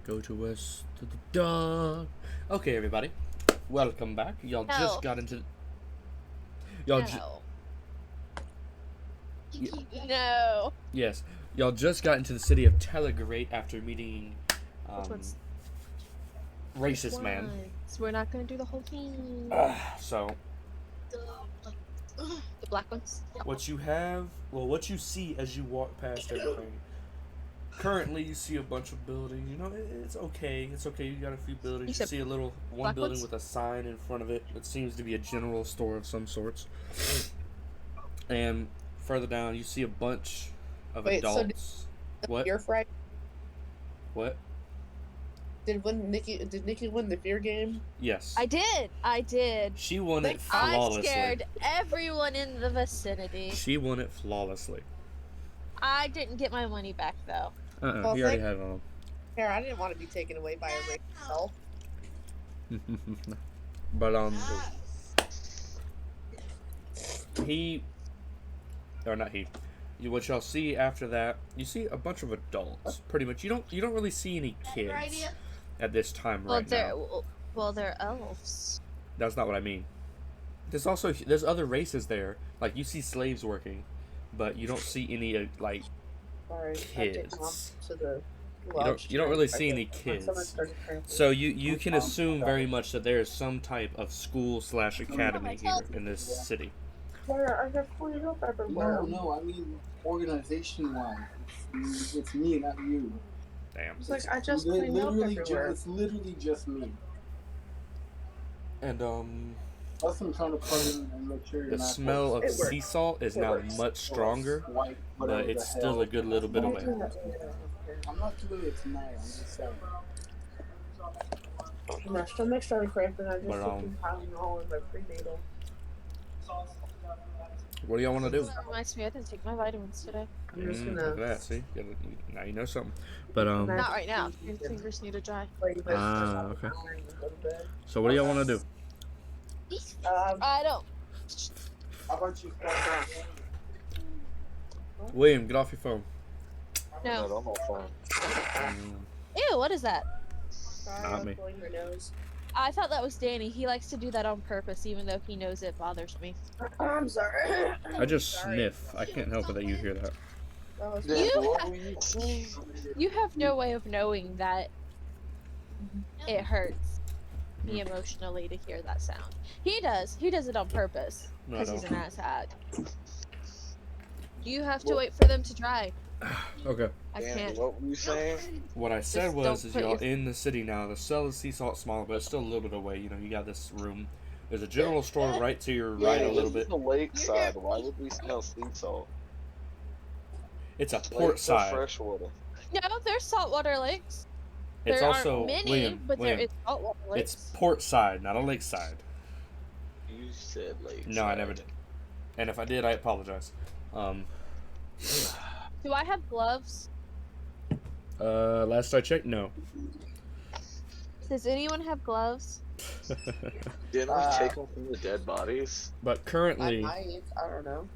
Go to west to the dawn. Okay, everybody, welcome back. Y'all just got into. No. Yes, y'all just got into the city of Telegrate after meeting, racist man. So we're not gonna do the whole thing. So. The black ones. What you see as you walk past everything. Currently, you see a bunch of buildings. You know, it's okay. It's okay. You got a few buildings. You see one building with a sign in front of it that seems to be a general store of some sorts. And further down, you see a bunch of adults. What? Fear Fright? What? Did Nikki win the fear game? Yes. I did. She won it flawlessly. I scared everyone in the vicinity. She won it flawlessly. I didn't get my money back though. Well, you already had it on. Here, I didn't want to be taken away by a racist elf. But what y'all see after that, you see a bunch of adults. Pretty much, you don't really see any kids at this time now. Well, they're elves. That's not what I mean. There's other races there. Like you see slaves working, but you don't see any kids. You don't really see any kids. So you can assume very much that there is some type of school/academy here in this city. I have cleaned up everywhere. No, I mean organization-wise. It's me, not you. Damn. It's like I just cleaned up everywhere. It's literally just me. And Plus, I'm trying to plug in and make sure the smell of sea salt is now much stronger, but it's still a good little bit away. I'm not doing it tonight. I'm just saying. My stomach's starting cramping. I'm just looking Tylenol in my prenatal. What do y'all want to do? That reminds me, I didn't take my vitamins today. I'm just gonna. Look at that, see? Now you know something. But Not right now. Your fingers need to dry. Okay. So what do y'all want to do? I don't. How about you start down? William, get off your phone. No. I'm on phone. Ew, what is that? Not me. I thought that was Danny. He likes to do that on purpose, even though he knows it bothers me. I'm sorry. I just sniff. I can't help it that you hear that. You have no way of knowing that it hurts me emotionally to hear that sound. He does. He does it on purpose because he's an asshat. You have to wait for them to dry. Okay. I can't. What were you saying? What I said was, y'all in the city now. The cell is sea salt smaller, but it's still a little bit away. You know, you got this room. There's a general store right to your right a little bit. The lakeside. Why would we smell sea salt? It's a port side. Freshwater. No, there's saltwater lakes. It's there also aren't many, William, but there is saltwater lakes. It's port side, not a lake side. You said lakeside. No, I never did. And if I did, I apologize. Do I have gloves? Last I checked, no. Does anyone have gloves? Didn't we take them from the dead bodies? But currently, I don't know.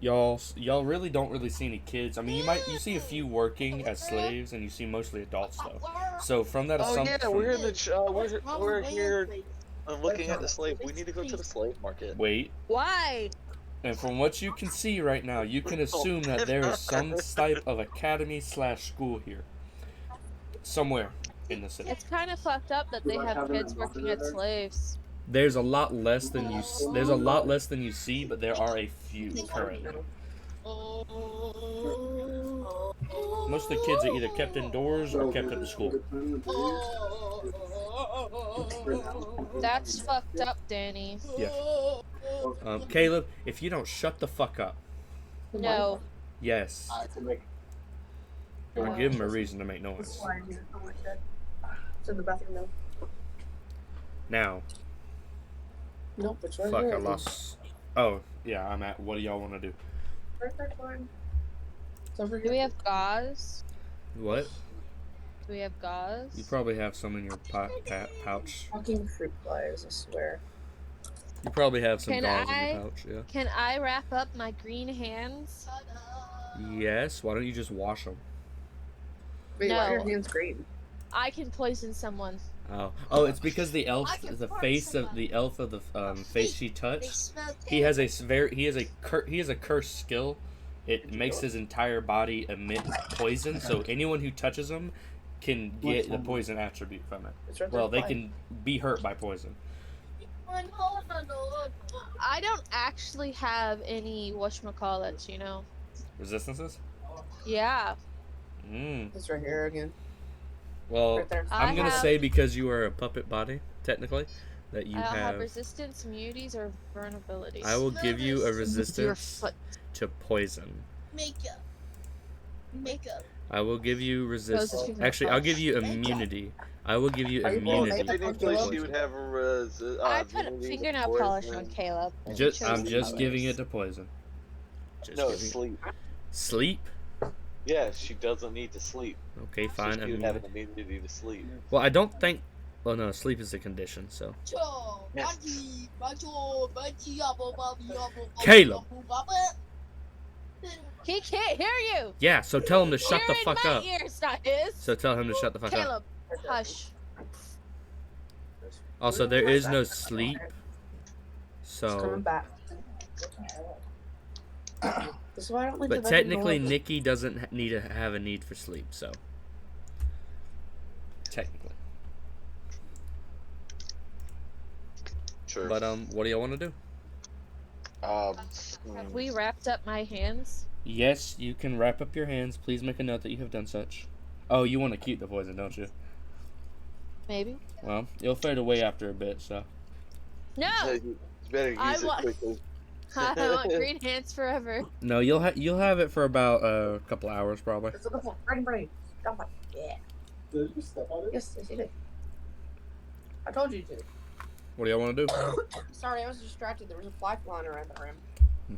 y'all really don't really see any kids. I mean, you see a few working as slaves, and you see mostly adults though. So from that assumption, we're in the we're here looking at the slave. We need to go to the slave market. Wait. Why? And from what you can see right now, you can assume that there is some type of academy/school here, somewhere in the city. It's kind of fucked up that they have kids working as slaves. There's a lot less than you. There's a lot less than you see, but there are a few currently. Most of the kids are either kept indoors or kept at the school. That's fucked up, Danny. Yeah. Caleb, if you don't shut the fuck up. No. Yes. I'll give him a reason to make noise. It's in the bathroom now. Now. Nope, it's right Fuck, here. I lost. Oh, yeah, I'm at. What do y'all want to do? Perfect one. It's over Do here. we have gauze? What? Do we have gauze? You probably have some in your pouch. Fucking fruit flies, I swear. You probably have some Can gauze in I- your pouch, yeah. Can I wrap up my green hands? Yes, why don't you just wash them? Wait, why are your No. hands green? I can poison someone. Oh, it's because the elf, the face of the elf of the face she touched. He has a cursed skill. It makes his entire body emit poison, so anyone who touches him can get the poison attribute from it. Well, they can be hurt by poison. I don't actually have any whatchamacallits, you know. Resistances? Yeah. It's right here again. Well, Right there. I'm gonna say because you are a puppet body, technically, that you I don't have have resistance, immunities, or vulnerabilities. I will give you a resistance to poison. Makeup. I will give you resistance. Actually, I'll give you immunity. I will give you immunity to Technically, she would poison. have a I put fingernail polish on Caleb. I'm just giving it to poison. No, sleep. Sleep? Yeah, she doesn't need to sleep. Okay, fine. So she would have an immunity to sleep. Well, I don't think. Well, no, sleep is a condition. So. Caleb. He can't hear you. Yeah, so tell him to shut the fuck You're in up. my ears, not his. So tell him to shut the fuck up. Caleb, hush. Also, there is no sleep. It's coming So. back. This is why I don't like But the technically, bedroom Nikki doesn't need to have a need for sleep. So. Technically. Sure. But what do y'all want to do? Have we wrapped up my hands? Yes, you can wrap up your hands. Please make a note that you have done such. Oh, you want to keep the poison, don't you? Maybe. Well, it'll fade away after a bit, so. No! You better use it quickly. I want green hands forever. No, you'll have it for about a couple hours probably. It's a good one. Ready. Stop it. Yeah. Did you step on it? Yes, you did. I told you to. What do y'all want to do? Sorry, I was distracted. There was a fly flying around the rim.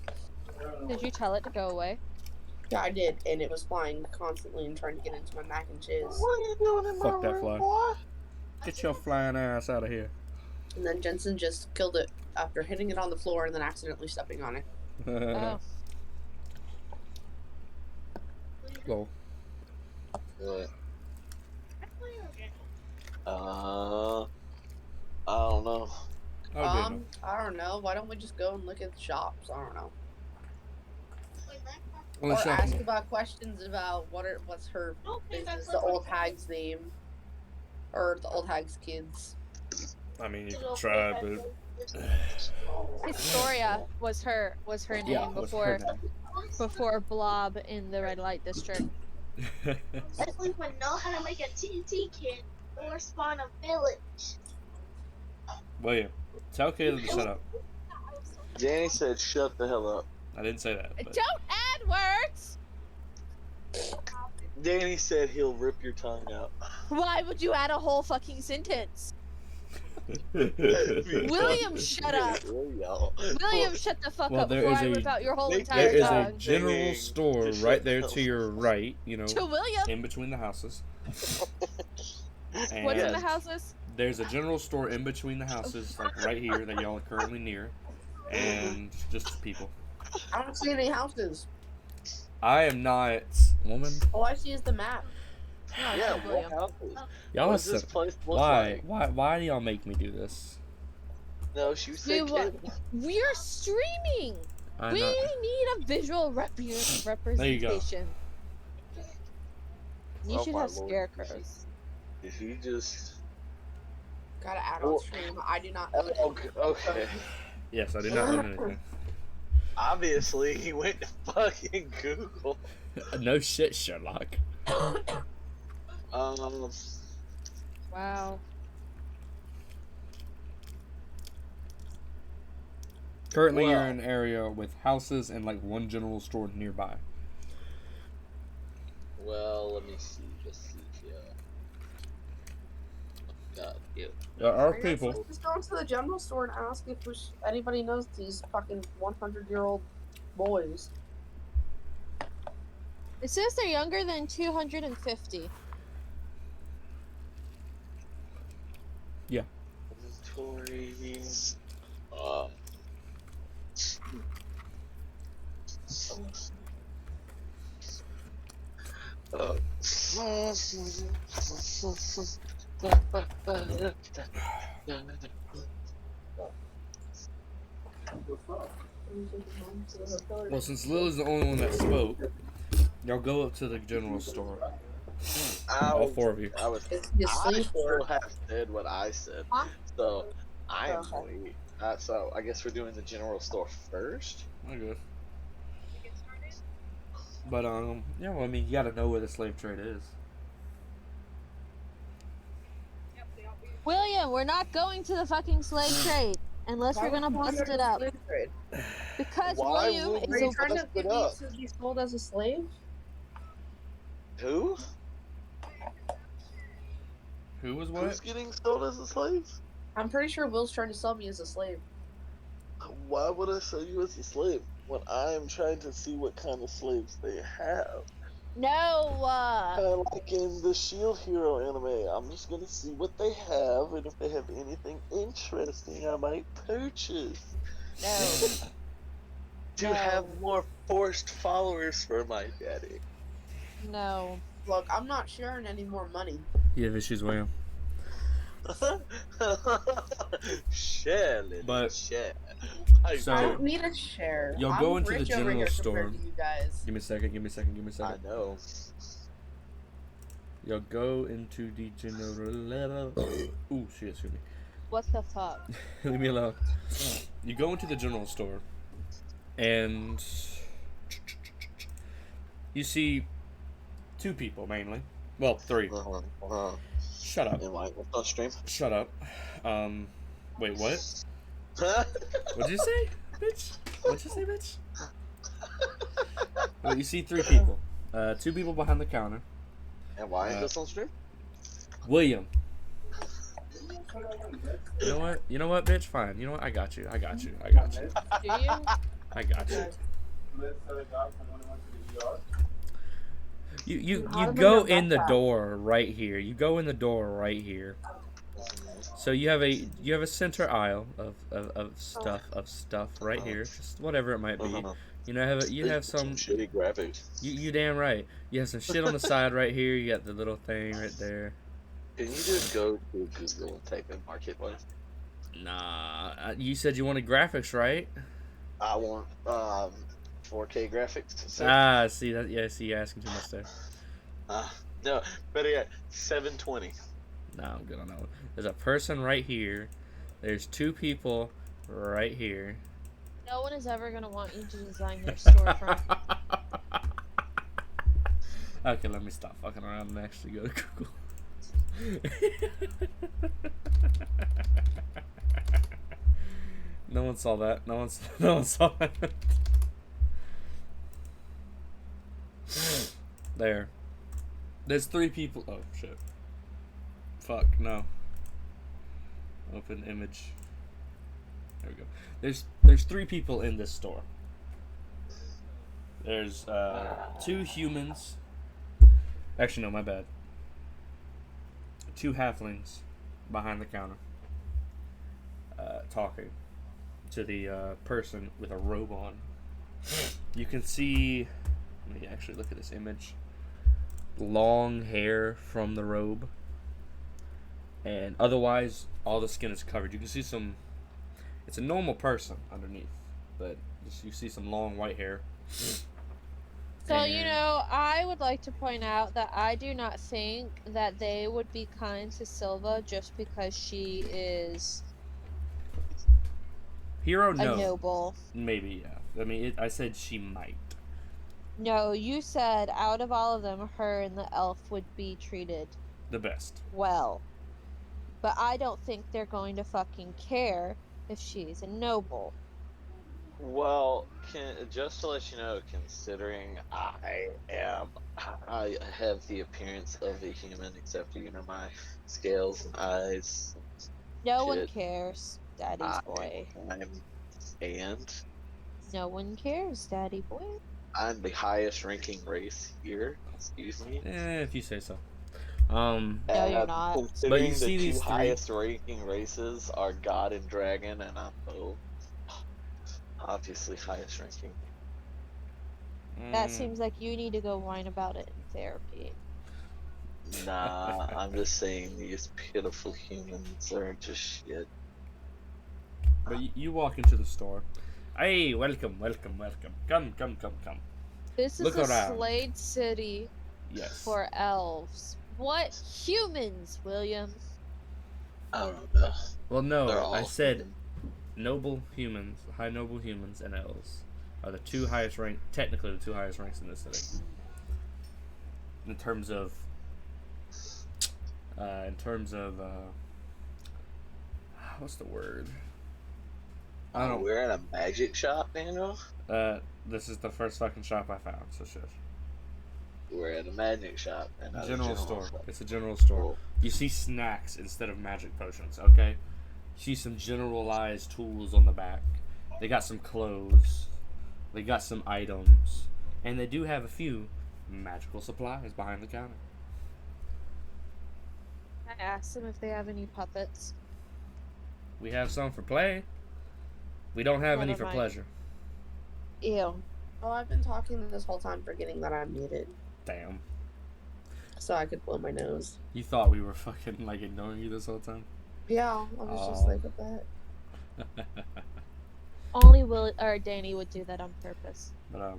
Did you tell it to go away? Yeah, I did, and it was flying constantly and trying to get into my mac and cheese. What are you doing in Fuck my that room, fly. boy? Get your flying ass out of here. And then Jensen just killed it after hitting it on the floor and then accidentally stepping on it. Oh. Well, What? I don't know. I don't know. Why don't we just go and look at the shops? I don't know. well, Or shop- ask about questions about what's her business, the old hag's name, or the old hag's kids. I mean, you can try, but Historia was her name yeah, what's her before Blob in the red light district. name? Leslie would know how to make a TNT kit or spawn a village. William, tell Caleb to shut up. Danny said, "Shut the hell up." I didn't say that. But... Don't add words! Danny said he'll rip your tongue out. Why would you add a whole fucking sentence? William, shut up! William, shut the fuck up there before is I a- rip out your whole there entire There is a tongue. general store right there to your right, you know, To William! in between the houses. And What's in the houses? there's a general store in between the houses, like right here, that y'all are currently near. And just people. I don't see any houses. I am not, woman. All I see is the map. Yeah, to what William. houses? Y'all What are does this so, place look why? like? Why do y'all make me do this? No, she said We wa- kid. We're streaming! I We know. need a visual representation. You Oh should my have Lord. scarecrows. Did he just... Gotta add on stream. I do not. Okay. Yes, I did not own anything. Obviously, he went to fucking Google. No shit, Sherlock. Wow. Currently, Well- you're in an area with houses and like one general store nearby. Well, let me see. Just see here. God, ew. There are people. Just go into the general store and ask if anybody knows these fucking 100-year-old boys. It says they're younger than 250. Tories. Well, since Lily's the only one that spoke, y'all go up to the general store. All four of you. I still have said what I said, so I am late. So I guess we're doing the general store first. Okay. But yeah. Well, I mean, you gotta know where the slave trade is. William, we're not going to the fucking slave trade unless we're gonna bust it up. Because Why William would is we a Are you trying to bust get it me up? to be sold as a slave? Who? Who was Who's what? getting sold as a slave? I'm pretty sure Will's trying to sell me as a slave. Why would I sell you as a slave when I am trying to see what kind of slaves they have? no. Kind of like in the Shield Hero anime, I'm just gonna see what they have, and if they have anything interesting, I might purchase. No. To No. have more forced followers for my daddy. No. Look, I'm not sharing any more money. You have issues, William. Share, Lily, But- share. So- I don't need a share. You'll I'm go into the rich over general here store. compared to you guys. Give me a second. Give me a second. Give me a I second. know. You'll go into the general. Ooh, shit, excuse me. What the fuck? Leave me alone. You go into the general store, and you see two people mainly. Well, three. Shut up. Am I on stream? Shut up. Wait, what? What'd you say, bitch? What'd you say, bitch? Well, you see three people. Two people behind the counter. And why is this on stream? William. You know what? You know what, bitch? Fine. You know what? I got you. I got you. I got you. Do you? I got you. You go in the door right here. You go in the door right here. So you have a center aisle of stuff right here. Just whatever it might be. You know, you have some shitty graphics. You damn right. You have some shit on the side right here. You got the little thing right there. Can you just go to Google and type in marketplace? Nah, you said you wanted graphics, right? I want 4K graphics. So, See that? Yeah, see, you're asking too much there. no, better yet, 720. Nah, I'm good on that one. There's a person right here. There's two people right here. No one is ever gonna want you to design their storefront. Okay, let me stop fucking around and actually go to Google. No one saw that. No one saw that. There. There's three people. Oh shit. Fuck no. Open image. There we go. There's three people in this store. There's two humans. Actually, no, my bad. Two halflings behind the counter, talking to the person with a robe on. You can see. Let me actually look at this image. Long hair from the robe, and otherwise all the skin is covered. You can see some. It's a normal person underneath, but just you see some long white hair. So, you know, I would like to point out that I do not think that they would be kind to Silva just because she is Hero, a no. noble. Maybe, yeah. I mean, I said she might. No, you said out of all of them, her and the elf would be treated The best. well. But I don't think they're going to fucking care if she's a noble. Well, just to let you know, considering I have the appearance of a human, except for, you know, my scales and eyes. No one Shit. cares, Daddy's boy. And No one cares, Daddy boy. I'm the highest ranking race here. Excuse me. If you say so. No, you're not. Considering But you see the these two three- highest ranking races are God and Dragon, and I'm both. Obviously highest ranking. That seems like you need to go whine about it in therapy. Nah, I'm just saying these pitiful humans are just shit. But you walk into the store. Hey, welcome. Come. This Look is a around. Slade city Yes. for elves. What humans, William? I don't know. Well, They're no, all I said human. noble humans, high noble humans, and elves are the two highest rank, technically the two highest ranks in this city. In terms of, what's the word? I don't know. We're in a magic shop, Daniel. This is the first fucking shop I found, so shush. We're at a magic shop and not a General store. shop. It's a general store. Cool. You see snacks instead of magic potions, okay? You see some generalized tools on the back. They got some clothes. They got some items. And they do have a few magical supplies behind the counter. I asked them if they have any puppets. We have some for play. We don't have any Never for mind. pleasure. Ew. Oh, I've been talking this whole time forgetting that I'm muted. Damn. So I could blow my nose. You thought we were fucking, like, ignoring you this whole time? Yeah, I was just Oh. like, what that? Only Danny would do that on purpose. But,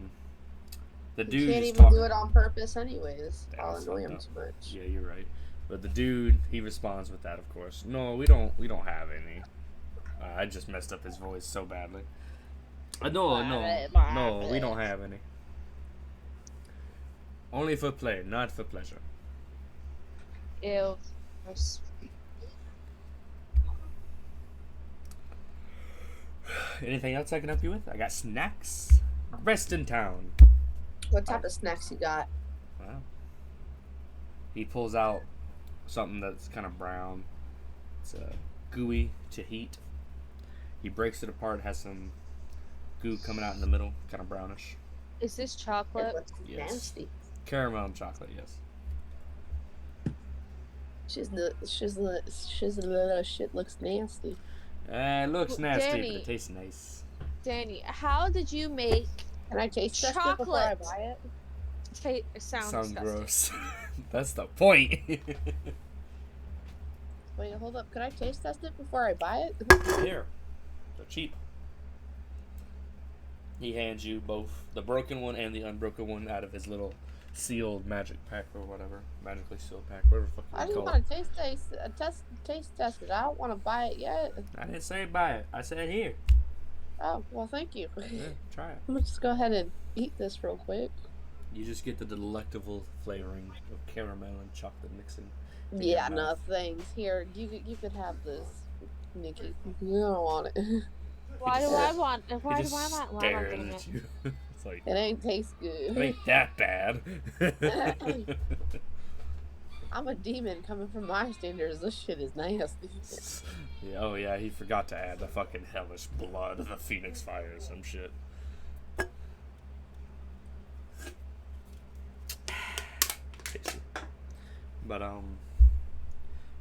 the You dude can't is even talking. do it on purpose anyways. Yeah, I'll that's annoy fucked him up. too much. Yeah, you're right. But the dude, he responds with that, of course. No, we don't have any. I just messed up his voice so badly. No, we don't have any. Only for play, not for pleasure. Ew. Gross. Anything else I can help you with? I got snacks. Rest in town. What type of snacks you got? Wow. He pulls out something that's kind of brown. It's gooey to heat. He breaks it apart, has some goo coming out in the middle, kind of brownish. Is this It chocolate? looks Yes. nasty. Caramel and chocolate, yes. Shizzle shit looks nasty. It looks Well, nasty, Danny. but it tastes nice. Danny, how did you make Can I taste that shit before I Chocolate. buy it? sound Sounds disgusting? gross. That's the point. Wait, hold up. Can I taste test it before I buy it? Here. They're cheap. He hands you both the broken one and the unbroken one out of his little sealed magic pack or whatever. Magically sealed pack, whatever the fuck I you just call want it. to taste test it. I don't want to buy it yet. I didn't say buy it. I said here. Oh, well, thank you. Yeah, try it. I'm gonna just go ahead and eat this real quick. You just get the delectable flavoring of caramel and chocolate mixing. in Yeah, your no mouth. thanks. Here, you could have this, Nikki. You don't want it. Why do I want? He Why do just I want? Why am I stares getting at it? you. It's like, It ain't taste it good. ain't that bad. I'm a demon coming from my standards. This shit is nasty. Yeah, oh yeah, he forgot to add the fucking hellish blood of the Phoenix Fire or some shit. Tasty. But other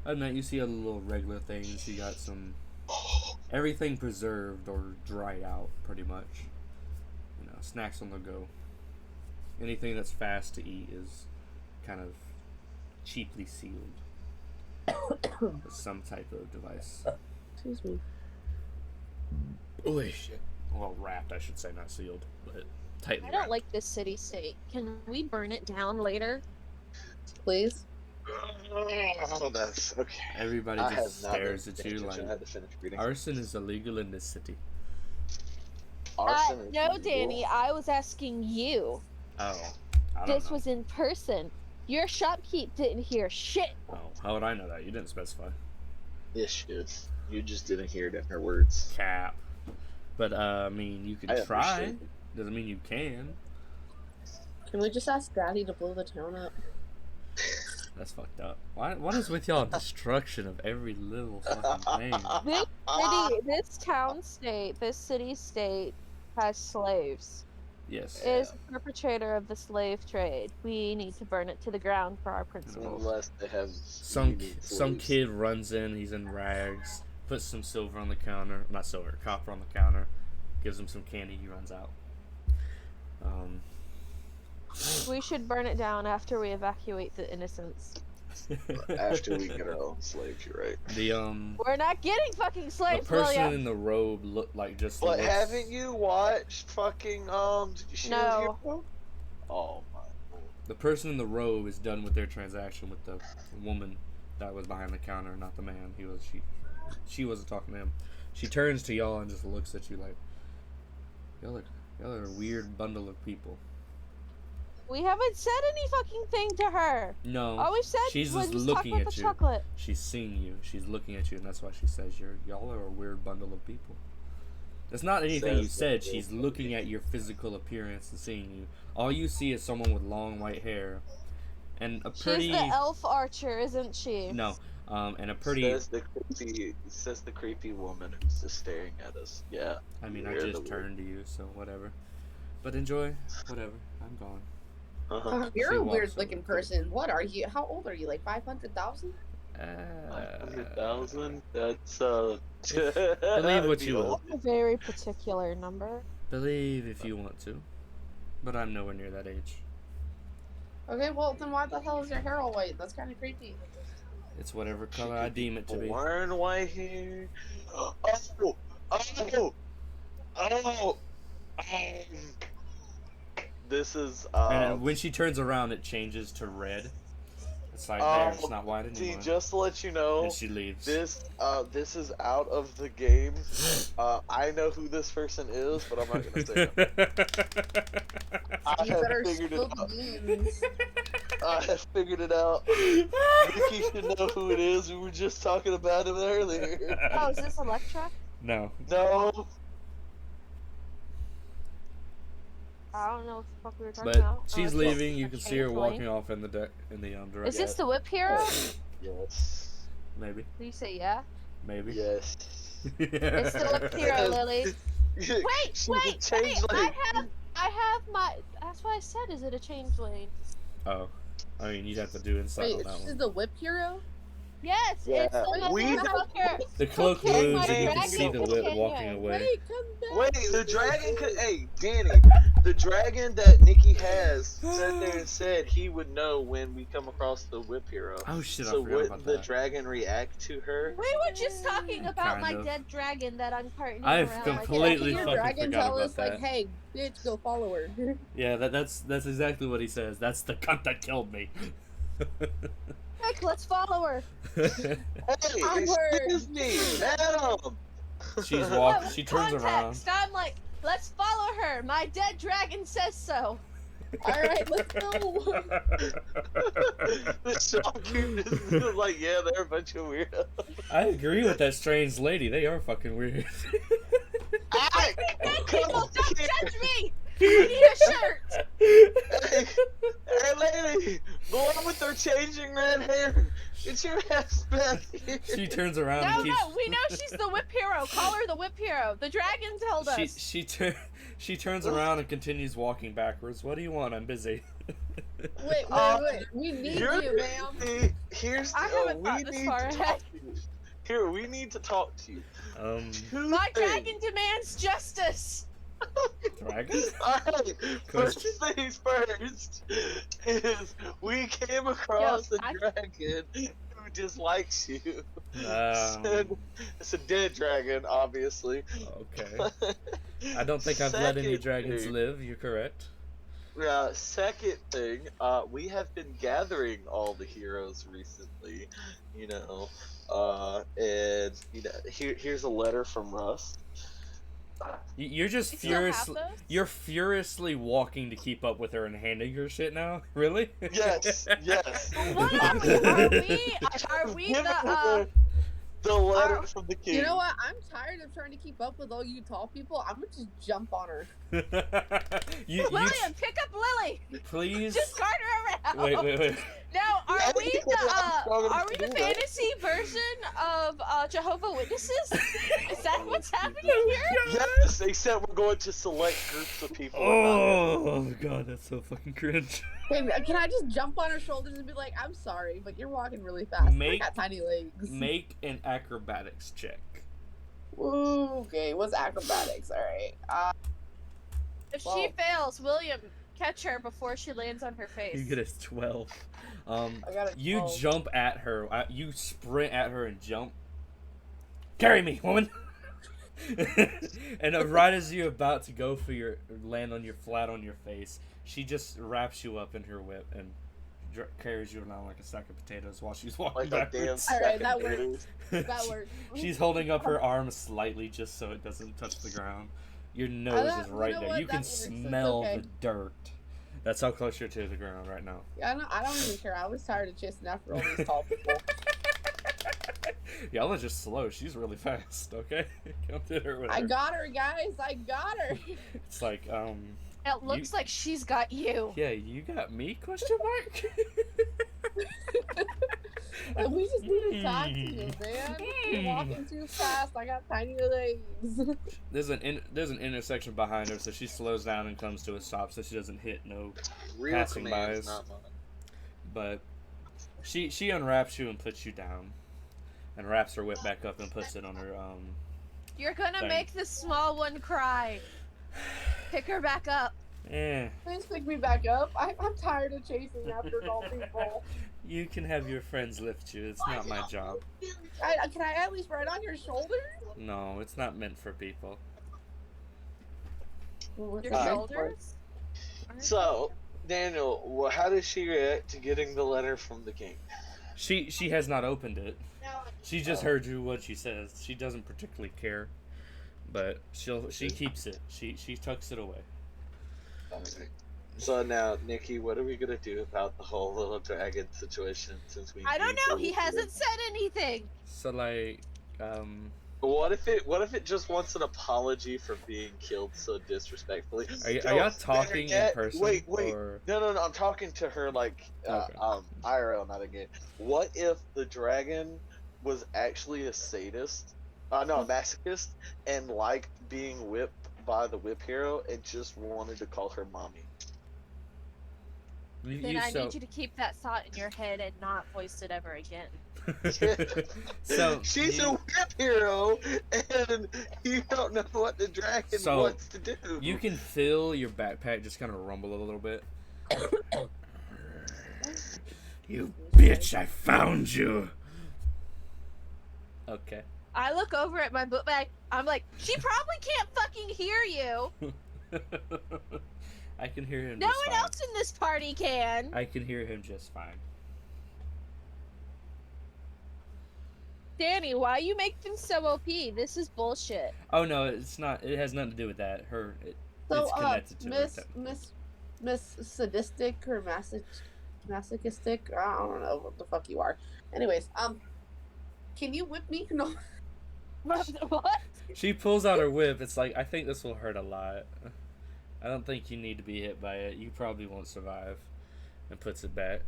than that, you see other little regular things. You got some everything preserved or dried out, pretty much. You know, snacks on the go. Anything that's fast to eat is kind of cheaply sealed with some type of device. Excuse me. Oh shit. Well, wrapped, I should say, not sealed, but tightly I don't wrapped. like this city state. Can we burn it down later? Please. Oh, that's okay. Everybody I just have not been stares at paying you attention. I like had to finish reading. arson is illegal in this city. Arson is No, illegal. Danny, I was asking you. Oh, I don't This know. was in person. Your shopkeep didn't hear shit. Oh, how would I know that? You didn't specify. Yes, shit. You just didn't hear it in her words. Cap. But I mean, you can I try. understand. Doesn't mean you can. Can we just ask Daddy to blow the town up? That's fucked up. What is with y'all destruction of every little fucking thing? This city state has slaves. Yes. It is a perpetrator of the slave trade. We need to burn it to the ground for our principles. Unless they have Some unique some slaves. kid runs in. He's in rags. Puts some silver on the counter. Not silver, copper on the counter. Gives him some candy. He runs out. We should burn it down after we evacuate the innocents. After we get our own slaves, you're right. The We're not getting fucking the slaves, person William. in the robe looked like just. But looks... haven't you watched fucking Shield No. Hero? Oh my. The person in the robe is done with their transaction with the woman that was behind the counter, not the man. She wasn't talking to him. She turns to y'all and just looks at you like, y'all are a weird bundle of people. We haven't said any fucking thing to her. No, All we've said she's was just talk looking about at the you. chocolate. She's seeing you. She's looking at you, and that's why she says y'all are a weird bundle of people. It's not anything you said. She's looking at your physical appearance and seeing you. All you see is someone with long white hair, and a pretty. She's the elf archer, isn't she? No, and a pretty. Says the creepy woman who's just staring at us. Yeah. I mean, I just turned to you, so whatever. But enjoy, whatever. I'm gone. You're She a walks weird over. looking person. What are you? How old are you? Like 500,000? 500,000. That's Believe what you will. A very particular number. Believe if you want to, but I'm nowhere near that age. Okay, well then why the hell is your hair all white? That's kind of creepy. It's whatever color I deem it to be. Born white hair. This is And when she turns around, it changes to red. It's like there, it's not white see, anymore. just to let you know, And she leaves. this is out of the game. I know who this person is, but I'm not gonna say it. I You have better figured it spill out. the beans. I have figured it out. Nikki should know who it is. We were just talking about him earlier. Oh, is this Electra? No. No. I don't know what the fuck we were talking But about. she's Oh, leaving. it's You a can see her change walking lane. off in the deck in the direction. Is this the whip hero? Yes. Maybe. Did you say yeah? Maybe. Yes. It's the whip hero, Lily. She's Wait, a wait! changeling. I have my. That's what I said. Is it a change lane? Oh. I mean, you'd have to do insight Wait, on that this is one. the whip hero? Yes, Yeah, it's the we- whip hero. The cloak Okay, moves my and you can dragon see the whip companion. walking away. Wait, come back. Wait, the dragon could. Hey, Danny, the dragon that Nikki has sat there and said he would know when we come across the whip hero. Oh shit, I So forgot wouldn't about the that. dragon react to her? We were just talking about my Kind of. dead dragon that I'm partnering I've around. completely Can your fucking dragon forgot tell about us, like, that. hey, bitch, go follow her? Yeah, that's exactly what he says. That's the cunt that killed me. Heck, let's follow her. Hey, excuse me, madam. She turns around. Context. I'm like, let's follow her. My dead dragon says so. Alright, let's go. The shopkeeper is like, yeah, they're a bunch of weirdos. I agree with that strange lady. They are fucking weird. Hey, Hey, come people, on, don't here. judge me. I need a shirt. Hey, lady, the one with her changing red hair. Get your ass back here. She turns around No, and keeps. no, we know she's the whip hero. Call her the whip hero. The dragon told us. She turns around and continues walking backwards. What do you want? I'm busy. Wait. We need You're- you, ma'am. See, here's I haven't thought this far to ahead. talk to you. Here, we need to talk to you. Two My things. dragon demands justice. Dragon? Alright, first Question? things first is we came across Yo, a dragon who dislikes you. Um, It's a dead dragon, obviously. Okay. I don't think I've let any Second dragons thing- live. You're correct. Second thing, we have been gathering all the heroes recently, and here's a letter from Russ. You're just You still have furiously. those? You're furiously walking to keep up with her and handing her shit now. Really? Yes, yes. What are we? Are we Give the her the letter from the king. You know what? I'm tired of trying to keep up with all you tall people. I'm gonna just jump on her. you William, pick up Lily. please. Just cart her around. Wait. Now, are I we think the I'm strong enough to the do that. fantasy version of Jehovah Witnesses? Is that what's happening here? Yes, except we're going to select groups of people. Oh god, that's so fucking cringe. Wait, can I just jump on her shoulders and be like, I'm sorry, but you're walking really fast. Make- I got tiny legs. Make an acrobatics check. Ooh, okay, what's acrobatics? Alright. If Well- she fails, William catch her before she lands on her face. You get a 12. I got a You 12. jump at her. You sprint at her and jump. Carry me, woman. And right as you're about to go for your land on your flat on your face, she just wraps you up in her whip and carries you around like a sack of potatoes while she's walking Like a damn backwards. Alright, that second works. That works. She's holding up her arm slightly just so it doesn't touch the ground. Your nose is right know there. what? You That can works. It's smell okay. the dirt. That's how close you're to the ground right now. Yeah, I don't even care. I was tired of chasing after all these tall people. Y'all are just slow. She's really fast, okay? Come to her with I her. got her, guys. I got her. It's like, It looks like she's got you. yeah, you got me, question mark? We just need to talk to you, man. You're walking too fast. I got tiny legs. There's an intersection behind her, so she slows down and comes to a stop so she doesn't hit no Real passing commands, bys. not mine. But she unwraps you and puts you down. And wraps her whip back up and puts it on her, You're gonna Thing. make the small one cry. Pick her back up. Please pick me back up. I'm tired of chasing after tall people. You can have your friends lift you. It's not my job. Can I at least ride on your shoulder? No, it's not meant for people. Well, Your Alright. shoulders? So, Daniel, how does she react to getting the letter from the king? She has not opened it. She just heard you what she says. She doesn't particularly care, but she keeps it. She tucks it away. Okay. So now, Nikki, what are we gonna do about the whole little dragon situation? Since we I don't need know. to- He hasn't said anything. So like, What if it just wants an apology for being killed so disrespectfully? are Yo, y'all talking in better yet- person? Wait. Or... No, I'm talking to her like Okay. IRL, not a game. What if the dragon was actually a sadist? No, a masochist, and liked being whipped by the whip hero and just wanted to call her mommy. Then I need you to keep that thought in your head and not voice it ever again. So She's a whip hero, and you don't know what the dragon So, wants to do. you can feel your backpack just kind of rumble a little bit. You bitch! I found you. Okay. I look over at my book bag. I'm like, she probably can't fucking hear you. I can hear him. No just one fine. else in this party can. I can hear him just fine. Danny, why you make them so OP? This is bullshit. Oh no, it's not. It has nothing to do with that. So, It's connected to her. Miss sadistic or masochistic? I don't know what the fuck you are. Anyways, can you whip me? No. What? She pulls out her whip. It's like, I think this will hurt a lot. I don't think you need to be hit by it. You probably won't survive. And puts it back.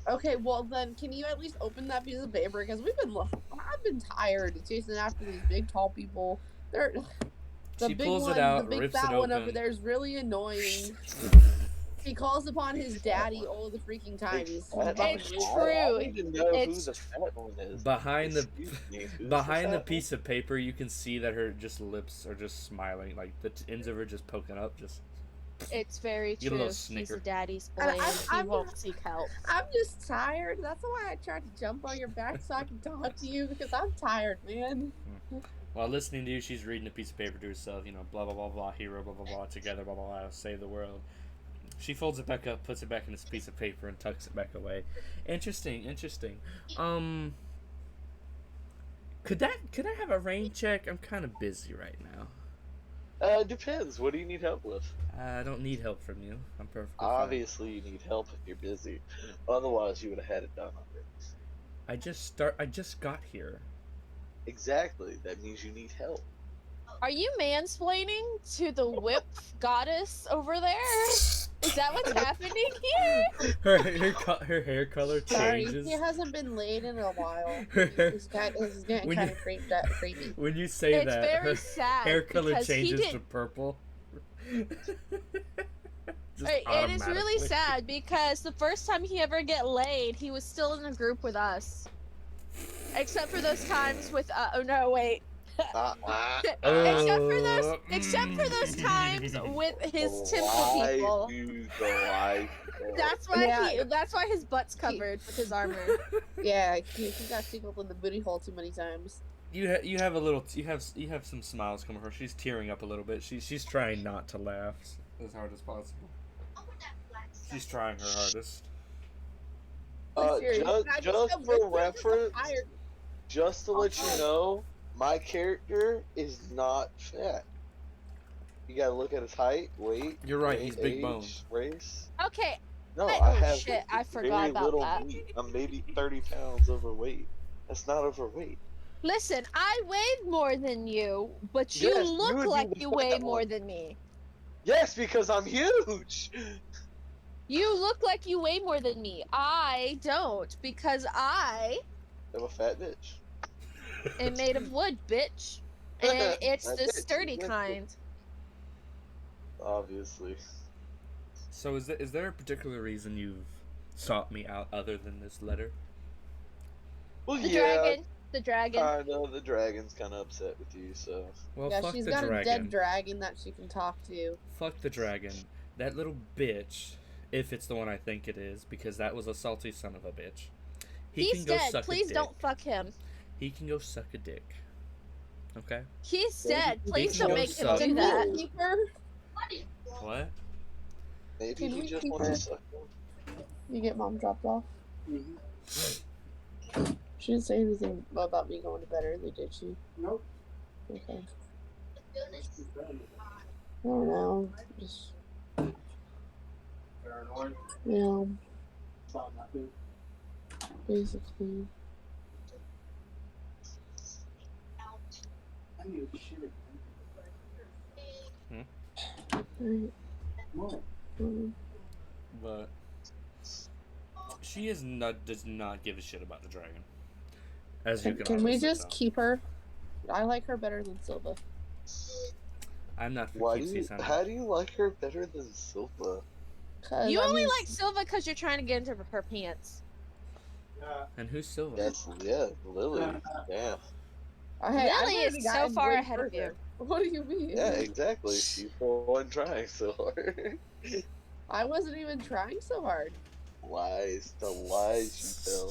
Okay, well then, can you at least open that piece of paper? Because I've been tired of chasing after these big tall people. They're the She big pulls one, it out, the big rips fat it one over open. there is really annoying. He calls upon his daddy all the freaking time. He's It's fucking true. I need to know who It's- the fat one is. Behind the Excuse me, who's behind the fat piece of paper, you can see that her just lips are just smiling, like the ends of her just poking up. Just It's very Get a true. little He's snicker. a daddy's boy. And And he I'm- won't seek help. I'm just tired. That's why I tried to jump on your back so I can talk to you because I'm tired, man. while listening to you, she's reading a piece of paper to herself. You know, blah blah blah blah. Hero, blah blah blah. Together, blah blah blah. Save the world. She folds it back up, puts it back in this piece of paper, and tucks it back away. Interesting. Could I have a rain check? I'm kind of busy right now. Depends. What do you need help with? I don't need help from you. I'm perfectly fine. Obviously, you need help if you're busy. Otherwise, you would have had it done already. I just got here. Exactly. That means you need help. Are you mansplaining to the whip goddess over there? Is that what's happening here? Her hair color Sorry, changes. he hasn't been laid in a while. Her hair- He's getting When kind you- of creepy. When you say It's that, very her sad hair color because he changes did- to purple. Just Right, and it's really automatically. sad because the first time he ever get laid, he was still in the group with us. Except for those times with, oh no, wait. Except for those times with his temple people. That's why that's why his butt's covered with his armor. Yeah, he got tickled in the booty hole too many times. You have a little you have some smiles coming from her. She's tearing up a little bit. She's trying not to laugh as hard as possible. She's trying her hardest. Just for reference, just to let you know, my character is not fat. You gotta look at his height, weight. You're right. Age, He's big bone. Race. Okay. No, I have shit, I forgot very about little that. meat. I'm maybe 30 pounds overweight. That's not overweight. Listen, I weighed more than you, but you Yes, look you would like be the you weigh fat more one. than me. Yes, because I'm huge. You look like you weigh more than me. I don't, because I I'm a fat bitch. am made of wood, bitch. And it's I the bet sturdy you kind. Obviously. So is there a particular reason you've sought me out other than this letter? Well, The yeah, dragon. I know the dragon's kind of upset with you, so. Well, Yeah, fuck she's the got dragon. a dead dragon that she can talk to. Fuck the dragon. That little bitch, if it's the one I think it is, because that was a salty son of a bitch. He's dead. Please don't fuck him. He can go suck a dick. Okay? He's dead. Please can don't go make him suck. do that. Keep her? What? Maybe Can he we just keep wants her? to suck one. You get mom dropped off? She didn't say anything about me going to bed early, did she? Nope. Okay. I don't know. Just, Paranoid. yeah, About nothing. basically. I need a shit. Right. Come But she does not give a shit about the dragon. As you Can we obviously just tell. keep her? I like her better than Silva. I'm not for Why do keepsies, you, honey. how do you like her better than Silva? You only like Silva because you're trying to get into her pants. And who's Silva? That's, Lily. Yeah. Lily is so far ahead of you. What do you mean? Yeah, exactly. She's the one trying so hard. I wasn't even trying so hard. Lies, the lies you tell.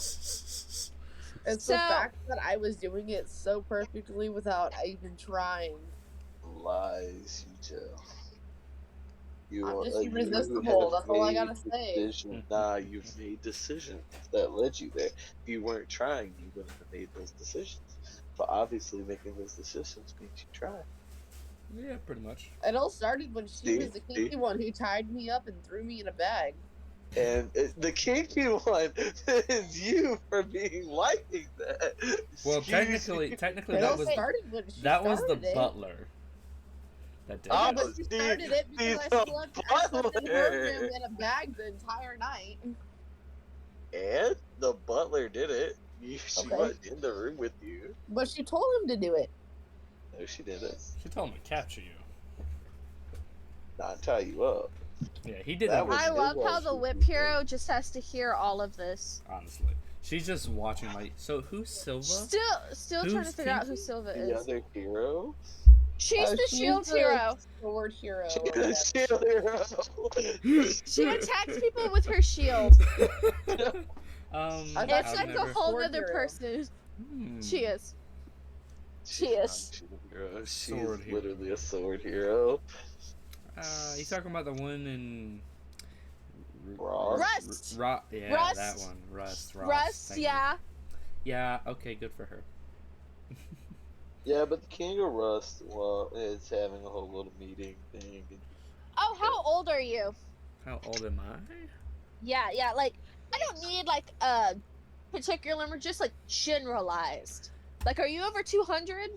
It's the fact that I was doing it so perfectly without even trying. Lies you tell. I'm just irresistible, that's all I gotta say. Nah, you've made decisions that led you there. If you weren't trying, you wouldn't have made those decisions. But obviously making those decisions means you try. Yeah, pretty much. It all started when she was the kinky one who tied me up and threw me in a bag. And the kinky one is you for being liking that. Well, technically, It that all was started when she that was the started it. butler. That did Yeah, it. but she started it because I slept in her room in a bag the entire night. And the butler did it. She Okay. wasn't in the room with you. But she told him to do it. No, she didn't. She told him to capture you. Not tie you up. Yeah, he did That that. was- I love it how was the super whip cool. hero just has to hear all of this. Honestly, she's just watching my. So who's Silva? Still trying to Who's figure out who kinky? Silva The is. other hero? She's the shield the hero. Sword hero. or She's whatever. the shield hero. She attacks people with her shield. Um, I thought It's I've like never- a whole Sword other hero. person. Hmm. She is. She She's not is. a shield hero. She's Sword hero. literally a sword hero. You talking about the one in Rust. Yeah, Rust. that one. Rust. Rust, Thank you. yeah. Yeah. Okay. Good for her. Yeah, but the King of Rust, well, is having a whole little meeting thing. Oh, how old are you? How old am I? Yeah, like, I don't need, like, a particular number, just, like, generalized. Like, are you over 200?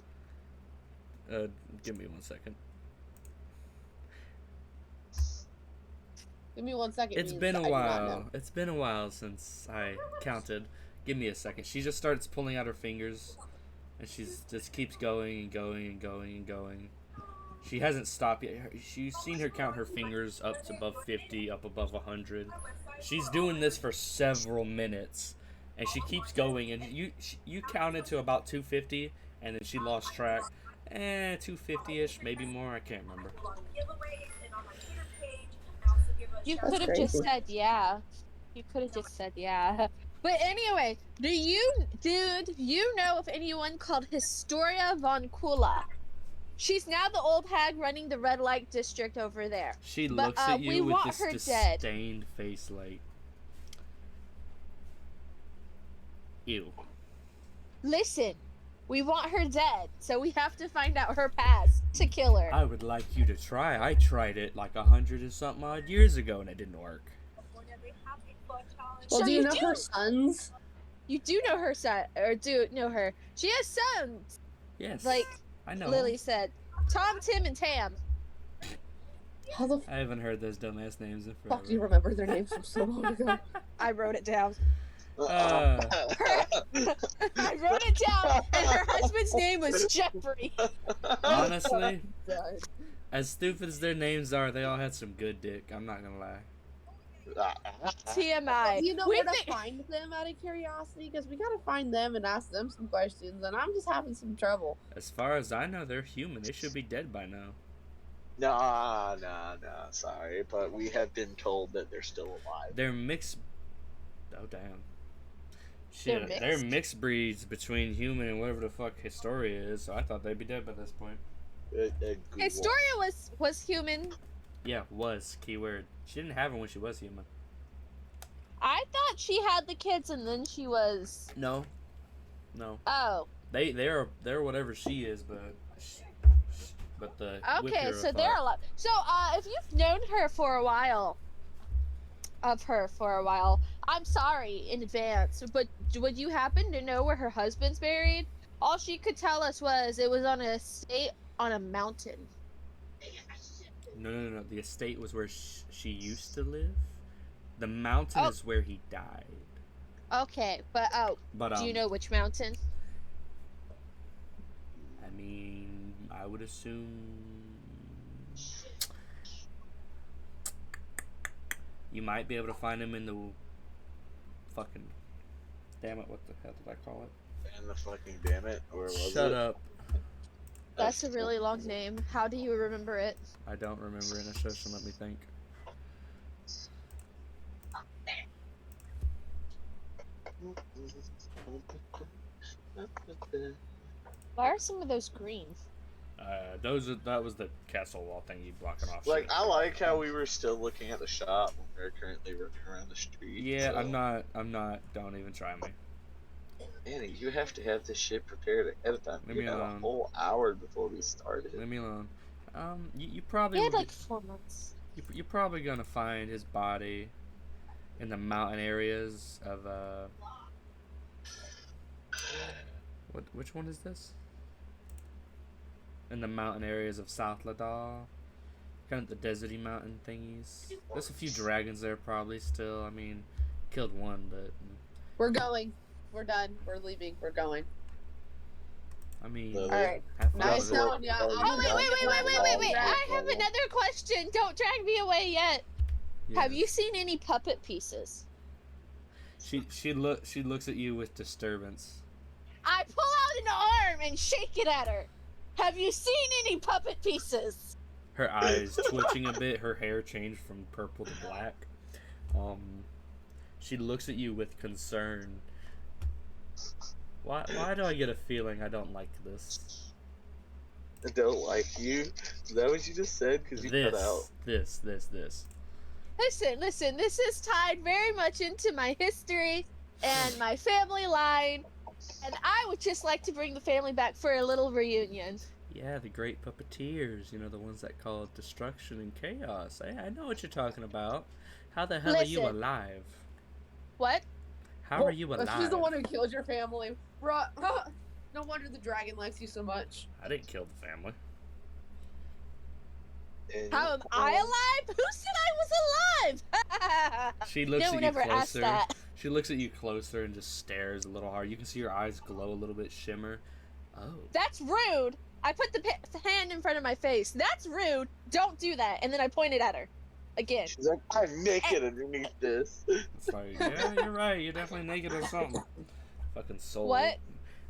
Give me 1 second. Give me 1 second. It's means been I a do not while. know. It's been a while since I counted. Give me a second. She just starts pulling out her fingers, and she's just keeps going and going and going and going. She hasn't stopped yet. She's seen her count her fingers up to above 50, up above 100. She's doing this for several minutes, and she keeps going, and you counted to about 250, and then she lost track. 250-ish, maybe more. I can't remember. You That's could have just crazy. said yeah. You could have just said yeah. But anyway, do you know of anyone called Historia von Kula? She's now the old hag running the red light district over there. She But looks at we you with want this her dead. disdained face, like, ew. Listen, we want her dead, so we have to find out her past to kill her. I would like you to try. I tried it like 100 and something odd years ago, and it didn't work. Well, So do you know her sons? You do know her son, or do know her. She has sons, Yes, like I know. Lily said. Tom, Tim, and Tam. How the I haven't heard those dumbass names in fuck forever. do you remember their names from so long ago? I wrote it down. Uh, I wrote it down, and her husband's name was Jeffrey. honestly, as stupid as their names are, they all had some good dick. I'm not gonna lie. TMI. Do you know We where to think- find them out of curiosity? Because we gotta find them and ask them some questions, and I'm just having some trouble. As far as I know, they're human. They should be dead by now. Nah, sorry, but we have been told that they're still alive. They're mixed. Oh damn. Shit, They're they're mixed? mixed breeds between human and whatever the fuck Historia is. So I thought they'd be dead by this point. Historia was human. Yeah, was keyword. She didn't have her when she was human. I thought she had the kids, and then she was. No. Oh, They're whatever she is, but the whip okay. hero So thought- they're alive. So if you've known her for a while, I'm sorry in advance. But would you happen to know where her husband's buried? All she could tell us was it was on an estate on a mountain. No. The estate was where she used to live. The mountain Oh. is where he died. Okay, but But do you know which mountain? I mean, I would assume you might be able to find him in the fucking. Damn it! What the hell did I call it? And the fucking damn it, where was it? Shut up! That's a really long name. How do you remember it? I don't remember in a session. Let me think. Why are some of those green? That was the castle wall thing you blocking off. Like, shit. I like how we were still looking at the shop when we're currently running around the street. Yeah, so. I'm not. Don't even try me. Annie, you have to have this shit prepared ahead of time. Leave We me had a alone. whole hour before we started. Leave me alone. You probably We had would like 4 months. you're probably gonna find his body in the mountain areas of which one is this? In the mountain areas of South Ladar, kind of the deserty mountain thingies. There's a few dragons there probably still. I mean, killed one, but We're going. We're done. We're leaving. We're going. I mean, All right. have fun Nice with it. knowing ya. Oh, wait. I have Drag- another question. Don't drag me away yet. Have Yeah. you seen any puppet pieces? She looks at you with disturbance. I pull out an arm and shake it at her. Have you seen any puppet pieces? Her eyes twitching a bit. Her hair changed from purple to black. She looks at you with concern. Why do I get a feeling I don't like this? I don't like you. Is that what you just said? Because you cut out. This. Listen. This is tied very much into my history and my family line. And I would just like to bring the family back for a little reunion. Yeah, the great puppeteers. You know, the ones that call destruction and chaos. Hey, I know what you're talking about. How the hell are you Listen. alive? What? How are you Well, alive? She's the one who killed your family. Bruh. No wonder the dragon likes you so much. I didn't kill the family. And How am I alive? Who said I was alive? She looks No at one you ever asked closer. that. She looks at you closer and just stares a little hard. You can see your eyes glow a little bit, shimmer. Oh. That's rude. I put the hand in front of my face. That's rude. Don't do that. And then I pointed at her. Again. She's like, I'm naked underneath this. It's like, yeah, you're right. You're definitely naked or something. Fucking soul. What?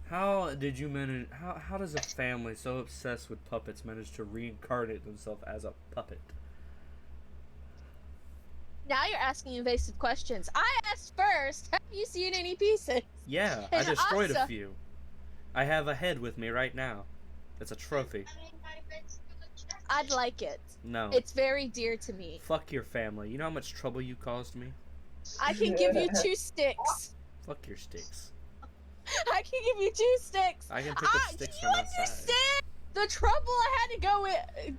How did you manage? How does a family so obsessed with puppets manage to reincarnate themselves as a puppet? Now you're asking invasive questions. I asked first, have you seen any pieces? Yeah, And I destroyed a also- few. I have a head with me right now. It's a trophy. I'd like it. No. It's very dear to me. Fuck your family. You know how much trouble you caused me? I can give you 2 sticks. Fuck your sticks. I can give you 2 sticks. I can pick up sticks do from you outside. understand the trouble I had to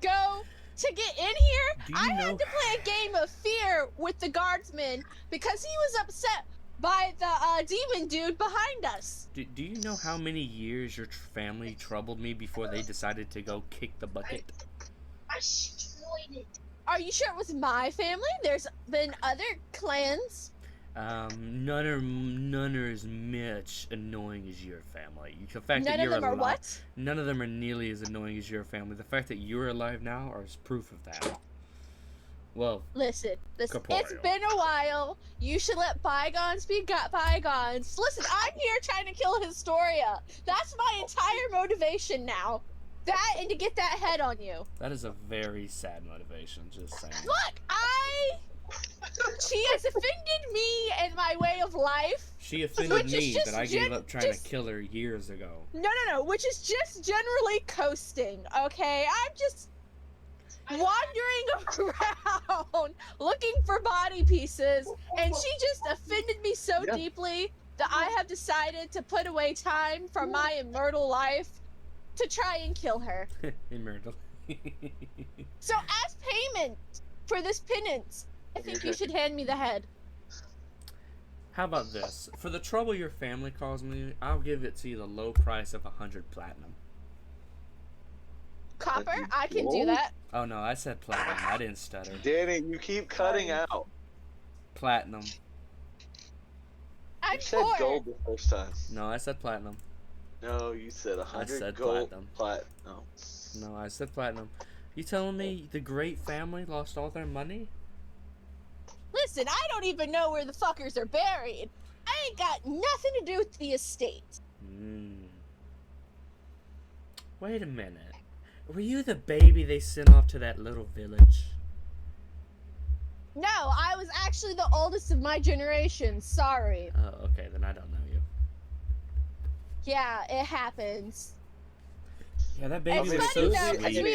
go to get in here? Do you I know- had to play a game of fear with the guardsman because he was upset by the demon dude behind us. Do you know how many years your family troubled me before they decided to go kick the bucket? I destroyed it. Are you sure it was my family? There's been other clans. None are as much annoying as your family. The fact None that of you're them are alive, what? none of them are nearly as annoying as your family. The fact that you're alive now is proof of that. Well, Listen, it's Corporeal. been a while. You should let bygones be bygones. Listen, I'm here trying to kill Historia. That's my entire motivation now. That and to get that head on you. that is a very sad motivation, just saying. Look, she has offended me and my way of life. She offended Which is me just that I gave up trying just- to kill her years ago. No, which is just generally coasting, okay? I'm just wandering around looking for body pieces, and she just offended me so Yeah. deeply that I have decided to put away time from my immortal life to try and kill her. Immortal. So as payment for this penance, I think you should hand me the head. How about this? For the trouble your family caused me, I'll give it to you the low price of 100 platinum. Copper, I can do Gold? that. Oh no, I said platinum. I didn't stutter. Danny, you keep cutting out. Platinum. I'm You said poor. gold the first time. No, I said platinum. No, you said 100 said gold platinum. No. No, I said platinum. You telling me the great family lost all their money? Listen, I don't even know where the fuckers are buried. I ain't got nothing to do with the estate. Wait a minute. Were you the baby they sent off to that little village? No, I was actually the oldest of my generation. Sorry. Oh, okay, then I don't know you. Yeah, it happens. Yeah, that baby It's was funny so though, 'cause sweet. we-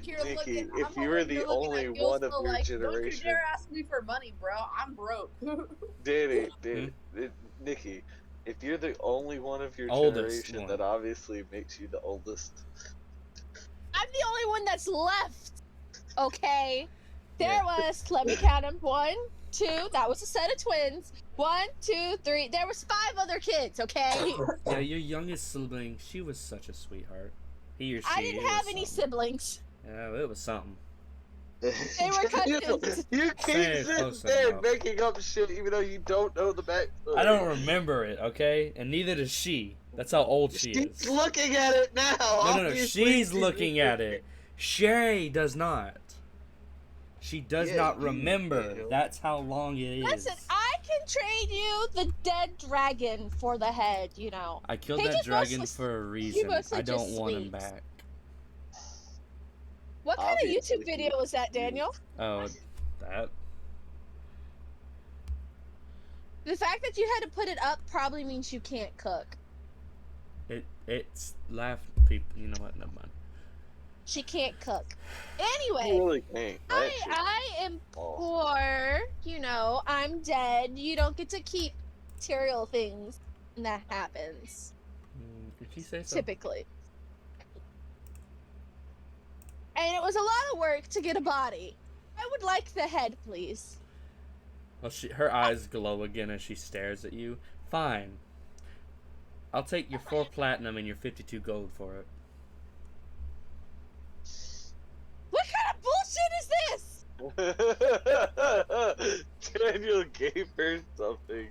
You're Nikki, looking, if you were the only one of your Don't you generation, dare ask me for money, bro. I'm broke. Danny, Nikki, if you're the only one of your Oldest generation, one. that obviously makes you the oldest. I'm the only one that's left. Okay. There Yeah. was, let me count them. 1, 2, that was a set of twins. 1, 2, 3. There was 5 other kids, okay? Yeah, your youngest sibling, she was such a sweetheart. He or she. I didn't it have was any something. siblings. Yeah, it was something. They were cousins. You keep Say it sitting close there enough. making up shit even though you don't know the backstory. I don't remember it, okay? And neither does she. That's how old she She's is. looking at it now. No, obviously she's looking at it. Sherry does not. She does Yeah, not you remember. do. That's how long it is. Listen, I can trade you the dead dragon for the head, you know. I killed He that just dragon mostly- for a reason. mostly I don't just want him sleeps. back. What kind of Obviously, YouTube video was that, Daniel? Oh, that. The fact that you had to put it up probably means you can't cook. It's laugh people. You know what? Never mind. She can't cook. You Anyway, really can't. That shit- I am Oh. poor. You know, I'm dead. You don't get to keep material things. And that happens. Did she say so? Typically. And it was a lot of work to get a body. I would like the head, please. Well, her eyes glow again as she stares at you. Fine. I'll take your 4 platinum and your 52 gold for it. What kind of bullshit is this? Daniel gave her something.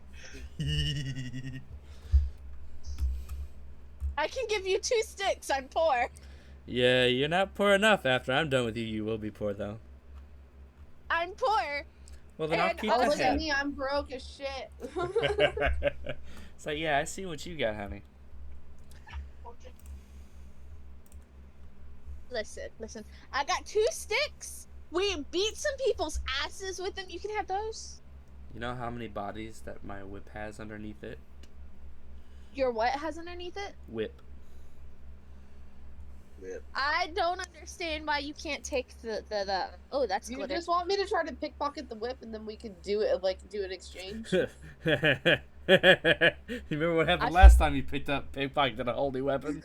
I can give you 2 sticks. I'm poor. Yeah, you're not poor enough. After I'm done with you, you will be poor, though. I'm poor. Well, then I'll And keep Oh, the look at head. me, I'm broke as shit. It's like, yeah, I see what you got, honey. Listen. I got 2 sticks. We beat some people's asses with them. You can have those. You know how many bodies that my whip has underneath it? Your what has underneath it? Whip. Whip. I don't understand why you can't take the oh, that's You glitter. just want me to try to pickpocket the whip and then we can do it, like, do an exchange? You remember what happened last time you pickpocketed a holy weapon?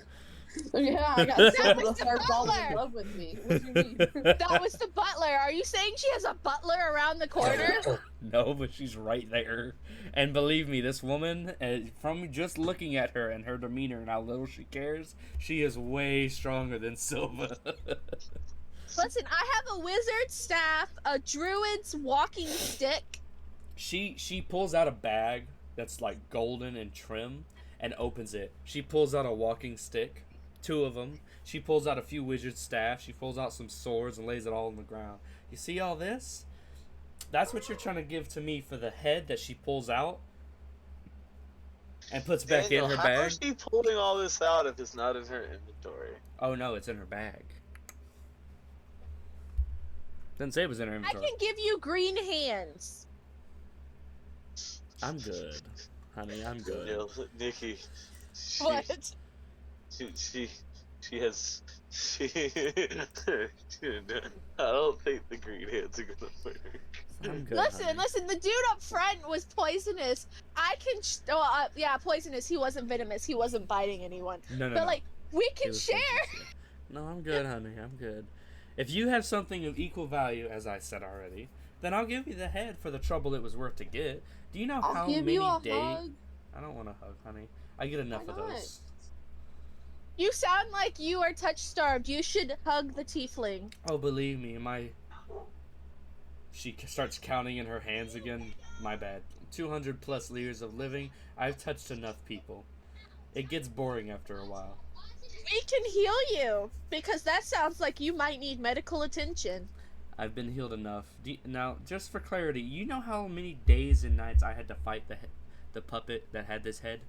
Yeah, I got That some was of the our balls butler. in love with me. What do you mean? That was the butler. Are you saying she has a butler around the corner? No, but she's right there. And believe me, this woman, from just looking at her and her demeanor and how little she cares, she is way stronger than Silva. Listen, I have a wizard staff, a druid's walking stick. She pulls out a bag that's like golden and trim and opens it. She pulls out a walking stick, 2 of them. She pulls out a few wizard staffs. She pulls out some swords and lays it all on the ground. You see all this? That's what you're trying to give to me for the head that she pulls out and puts back Daniel, in her how bag. is she pulling all this out if it's not in her inventory? Oh no, it's in her bag. Didn't say it was in her I inventory. can give you green hands. I'm good, honey. I'm good. Daniel, Nikki, What? she has. I don't think the green hands are gonna work. I'm good. Listen, honey. listen. The dude up front was poisonous. I can. Yeah, poisonous. He wasn't venomous. He wasn't biting anyone. No, But no. like, we It can was share. focused, yeah. No, I'm good, honey. I'm good. If you have something of equal value, as I said already, then I'll give you the head for the trouble it was worth to get. Do you know how I'll give many you a days? hug. I don't want a hug, honey. I get enough Why of not? those. You sound like you are touch starved. You should hug the tiefling. Oh, believe me, She starts counting in her hands again. My bad. 200 plus years of living. I've touched enough people. It gets boring after a while. We can heal you because that sounds like you might need medical attention. I've been healed enough. Now, just for clarity, you know how many days and nights I had to fight the puppet that had this head?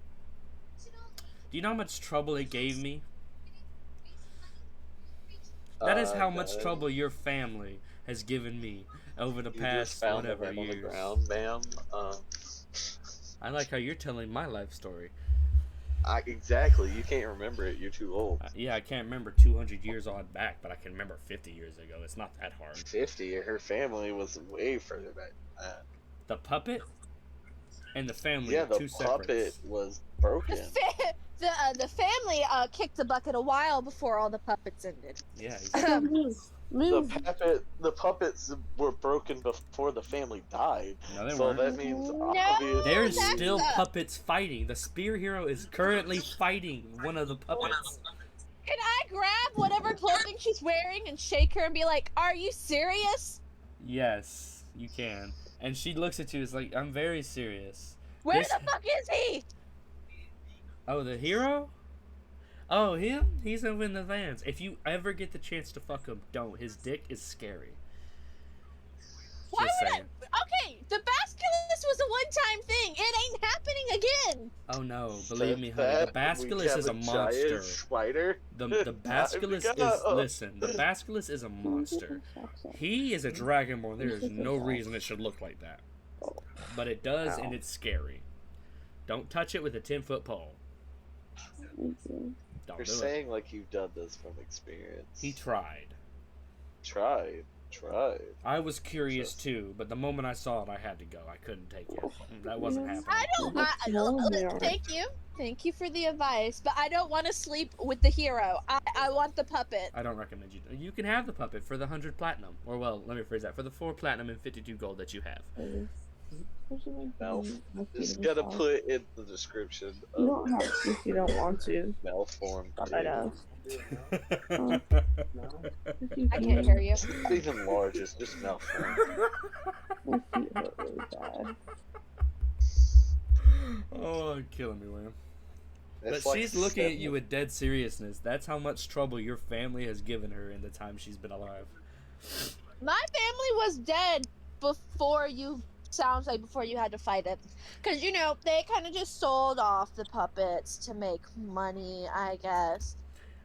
Do you know how much trouble it gave me? That is how much No. trouble your family has given me over the You past just found whatever them on the years. ground, ma'am. I like how you're telling my life story. Exactly. You can't remember it. You're too old. Yeah, I can't remember 200 years on back, but I can remember 50 years ago. It's not that hard. 50. Her family was way further back than that. The puppet and the family Yeah, are the two puppet separates. was The broken. the family kicked the bucket a while before all the puppets ended. Yeah, Move. The puppets were broken before the family died. no, they So weren't. that means No. obviously There's That's still the- puppets fighting. The spear hero is currently fighting one of the puppets. Can I grab whatever clothing she's wearing and shake her and be like, "Are you serious? Yes, you can. And she looks at you, is like, I'm very serious. Where This- the fuck is he?" Oh, the hero? Oh, him? He's over in the vans. If you ever get the chance to fuck him, don't. His dick is scary. Why Just would saying. Okay, the Basculus was a one-time thing. It ain't happening again. Oh no, believe me, honey. that The we Basculus have is a giant monster. Spider. The Basculus listen, the Basculus is a monster. He is a dragonborn. There is no reason it should look like that. But it does, and it's scary. Don't touch it with a 10-foot pole. Don't You're do it. saying like you've done this from experience. He tried. tried. I was curious too, but the moment I saw it, I had to go. I couldn't take it. That wasn't happening. I don't. Thank you for the advice, but I don't want to sleep with the hero. I want the puppet. I don't recommend you. You can have the puppet for the 100 platinum, or well, let me phrase that, for the 4 platinum and 52 gold that you have. Melf. Just gotta put in the description You of don't have to if you don't want to. malformed. But I know. I can't hear you. It's not even large, it's just malformed. My feet hurt really bad. Oh, you're killing me, William. But It's like she's looking at 7 you with dead seriousness. That's how much trouble your family has given her in the time she's been alive. My family was dead before you. Sounds like before you had to fight it, because you know they kind of just sold off the puppets to make money, I guess.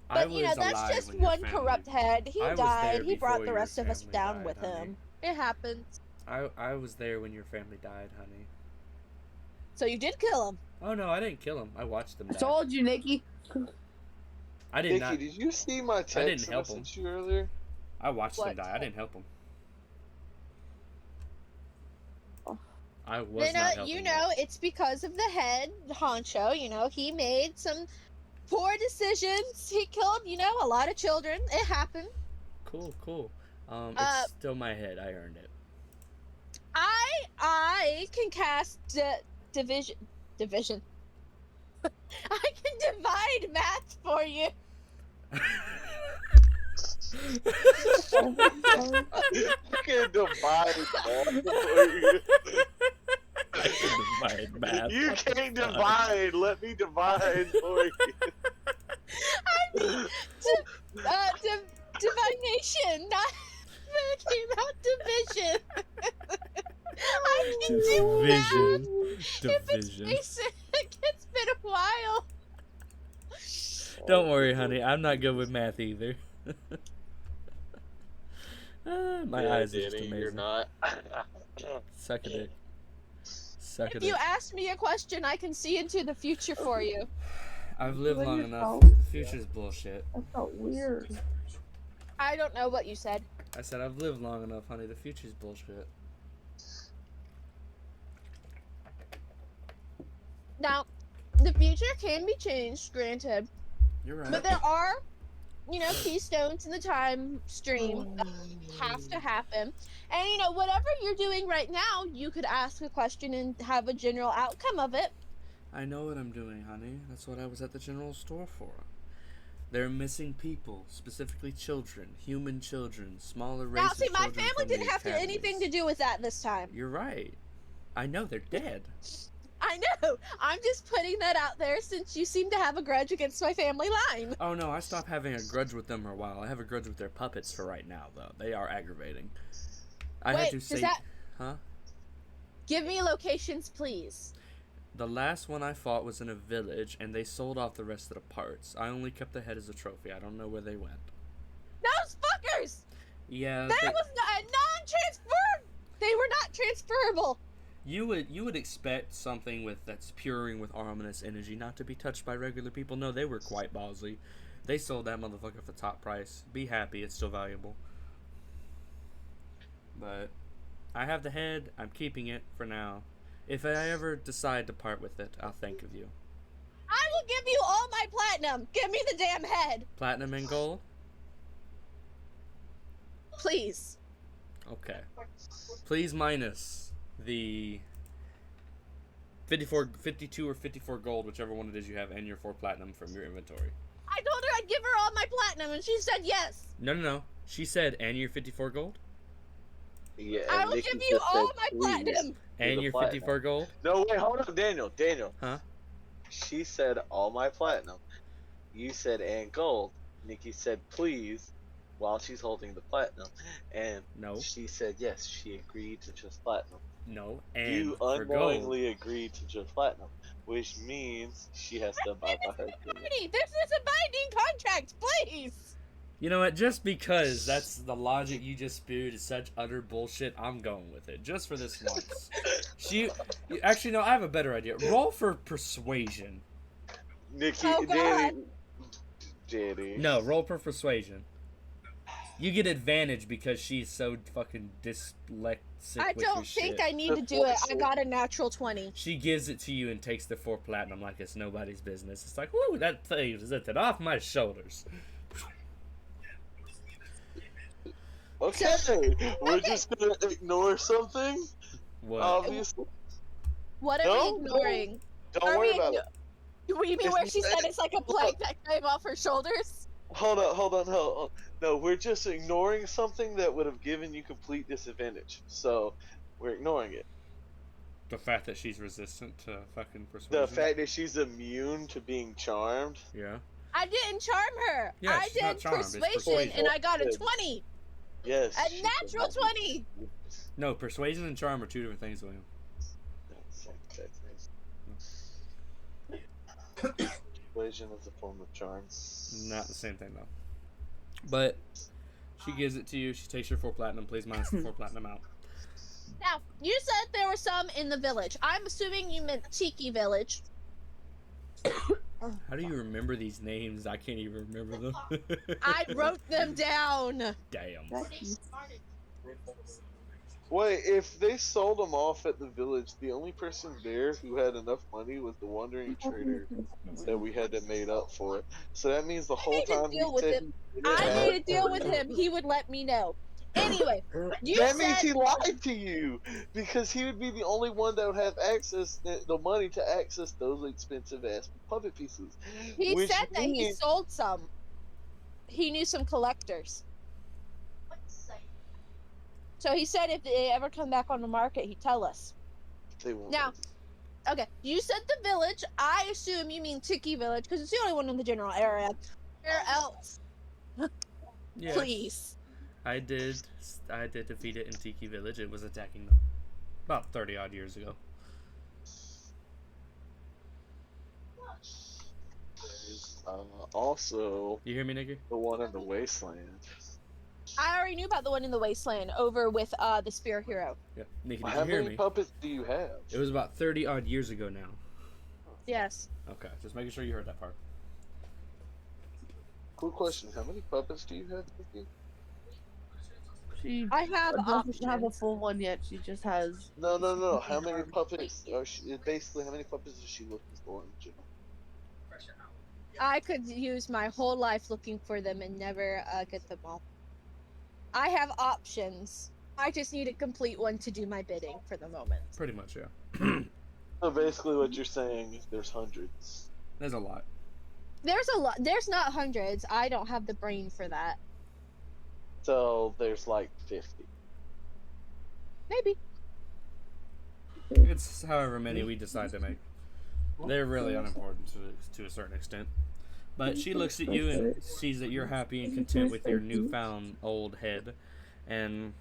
I But you know was that's alive just when your one family. corrupt head. He I was there died. He brought before the your rest of us family down died, with honey. him. It happens. I was there when your family died, honey. So you did kill him. Oh no, I didn't kill him. I watched them I die. told you, Nikki. I did Nikki, not. did you see my text didn't that I help him. sent you earlier? I watched them What? die. I didn't help them. I was Then, not helping you them. know, it's because of the head honcho. You know, he made some poor decisions. He killed, you know, a lot of children. It happened. Cool, cool. It's still my head. I earned it. I can cast division. I can divide math for you. I can divide math for you. I can divide math. You can't divide. Let me divide for you. I mean, divination, not came out division. I can do math. If it's basic, it's been a while. Don't worry, honey. I'm not good with math either. My eyes are just amazing. You're not. Suck a dick. Suck a If dick. you ask me a question, I can see into the future for you. I've lived When long you're enough. old. The future's bullshit. That felt weird. I don't know what you said. I said I've lived long enough, honey. The future's bullshit. Now, the future can be changed, granted, You're right. but there are, you know, keystones in the time stream that have to happen. And, you know, whatever you're doing right now, you could ask a question and have a general outcome of it. I know what I'm doing, honey. That's what I was at the general store for. There are missing people, specifically children, human children, smaller races. Now, see, my children family from the didn't have anything to academies. do with that this time. You're right. I know they're dead. I know. I'm just putting that out there since you seem to have a grudge against my family line. Oh no, I stopped having a grudge with them for a while. I have a grudge with their puppets for right now, though. They are aggravating. I had Wait, to does say, that- huh? Give me locations, please. The last one I fought was in a village, and they sold off the rest of the parts. I only kept the head as a trophy. I don't know where they went. Those fuckers! Yeah, That was non-transfer. They were not transferable. you would expect something that's puring with ominous energy not to be touched by regular people. No, they were quite ballsy. They sold that motherfucker for top price. Be happy, it's still valuable. But I have the head. I'm keeping it for now. If I ever decide to part with it, I'll think of you. I will give you all my platinum. Give me the damn head, Platinum and gold? please. Okay. Please minus the 52 or 54 gold, whichever one it is you have, and your 4 platinum from your inventory. I told her I'd give her all my platinum, and she said yes. No. She said, and your 54 gold? Yeah, I and will Nikki give you just all said, my "Please." platinum. And the your platinum. 54 gold? No, wait, hold on, Daniel. Huh? She said all my platinum. You said and gold. Nikki said please while she's holding the platinum. And No. she said yes, she agreed to just platinum. No. And You for gold. unknowingly agreed to just platinum, which means she has to abide by her agreement. Already, this is a binding contract, please. You know what? Just because that's the logic you just spewed is such utter bullshit, I'm going with it. Just for this once. Actually, no, I have a better idea. Roll for persuasion. Nikki, Oh, God. Danny. No, roll for persuasion. You get advantage because she's so fucking dyslexic I with don't her think shit. I need to do it. I got a natural 20. She gives it to you and takes the 4 platinum like it's nobody's business. It's like, whoo, that thing is lifted off my shoulders. Okay, we're just gonna ignore something. What? Obviously, What are No, we ignoring? don't Are worry we about it. Do we mean It's where she not- said it's like a plank that came off her shoulders? Hold on. No, we're just ignoring something that would have given you complete disadvantage. So we're ignoring it. The fact that she's resistant to fucking persuasion. The fact that she's immune to being charmed. Yeah. I didn't charm her. Yeah, I she's not did charmed, it's persuasion, persuasion. and I got a 20. Yes. A she natural could not 20! be- No, persuasion and charm are two different things, William. Persuasion is a form of charm. Not the same thing though. But she gives it to you. She takes your 4 platinum. Please minus the 4 platinum out. Now, you said there were some in the village. I'm assuming you meant Tiki Village. How do you remember these names? I can't even remember them. I wrote them down. Damn. They started. Wait, if they sold them off at the village, the only person there who had enough money was the wandering trader that we had to made up for. So that means the whole made a time he deal with said him. he didn't I have made a deal with him. He would let me know. Anyway, you that means said he lied to you because he would be the only one that would have access, the money to access those expensive ass puppet pieces. he which said that he means- sold some. He knew some collectors. What site? So he said if they ever come back on the market, he'd tell us. They won't. Now, okay, you said the village. I assume you mean Tiki Village because it's the only one in the general area. Where else? Yeah. Please. I did defeat it in Tiki Village. It was attacking them about 30 odd years ago. Also, You hear me, nigga? the one in the wasteland. I already knew about the one in the wasteland over with the Spear Hero. Yeah. Nikki, did How you hear many me? puppets do you have? It was about 30 odd years ago now. Yes. Okay, just making sure you heard that part. Cool question. How many puppets do you have, Vicky? She I have doesn't have a options. full one yet. She just has. No. How many puppets are she? Basically, how many puppets is she looking for in general? I could use my whole life looking for them and never get them all. I have options. I just need a complete one to do my bidding for the moment. Pretty much, yeah. So basically, what you're saying is there's hundreds. There's a lot. There's a lot. There's not hundreds. I don't have the brain for that. So there's like 50. Maybe. It's however many we decide to make. They're really unimportant to a certain extent. But she looks at you and sees that you're happy and content with your newfound old head. And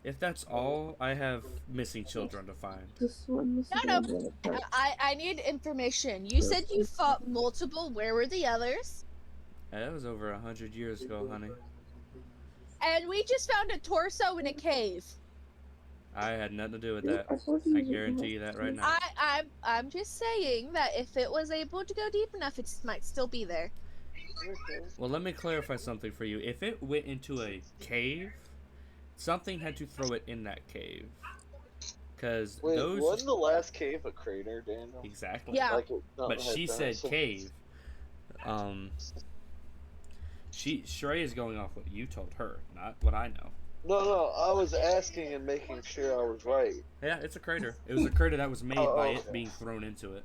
if that's all, I have missing children to find. This one was No. I need information. You said you fought multiple. Where were the others? That was over 100 years ago, honey. And we just found a torso in a cave. I had nothing to do with that. I guarantee you that right now. I'm just saying that if it was able to go deep enough, it might still be there. Well, let me clarify something for you. If it went into a cave, something had to throw it in that cave. Because Wait, those... wasn't the last cave a crater, Daniel? Exactly. Yeah. Like it, But she said cave. Shrey is going off what you told her, not what I know. No, I was asking and making sure I was right. Yeah, it's a crater. It was a crater that was made by it okay. being thrown into it.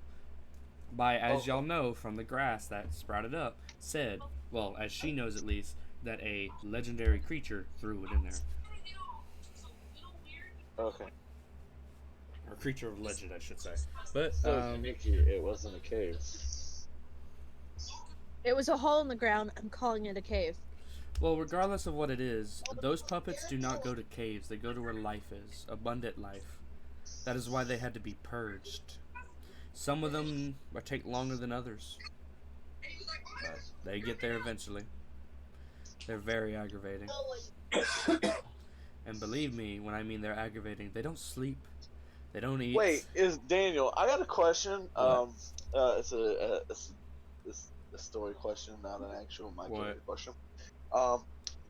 By, as y'all know, from the grass that sprouted up, said, well, as she knows at least, that a legendary creature threw it in there. Okay. Or creature of legend, I should say. But, So, Nikki, it wasn't a cave. It was a hole in the ground. I'm calling it a cave. well, regardless of what it is, those puppets do not go to caves. They go to where life is. Abundant life. That is why they had to be purged. Some of them take longer than others. But they get there eventually. They're very aggravating. And believe me, when I mean they're aggravating, they don't sleep. They don't eat. Wait, is Daniel? I got a question. What? It's a story question, not an actual my character question.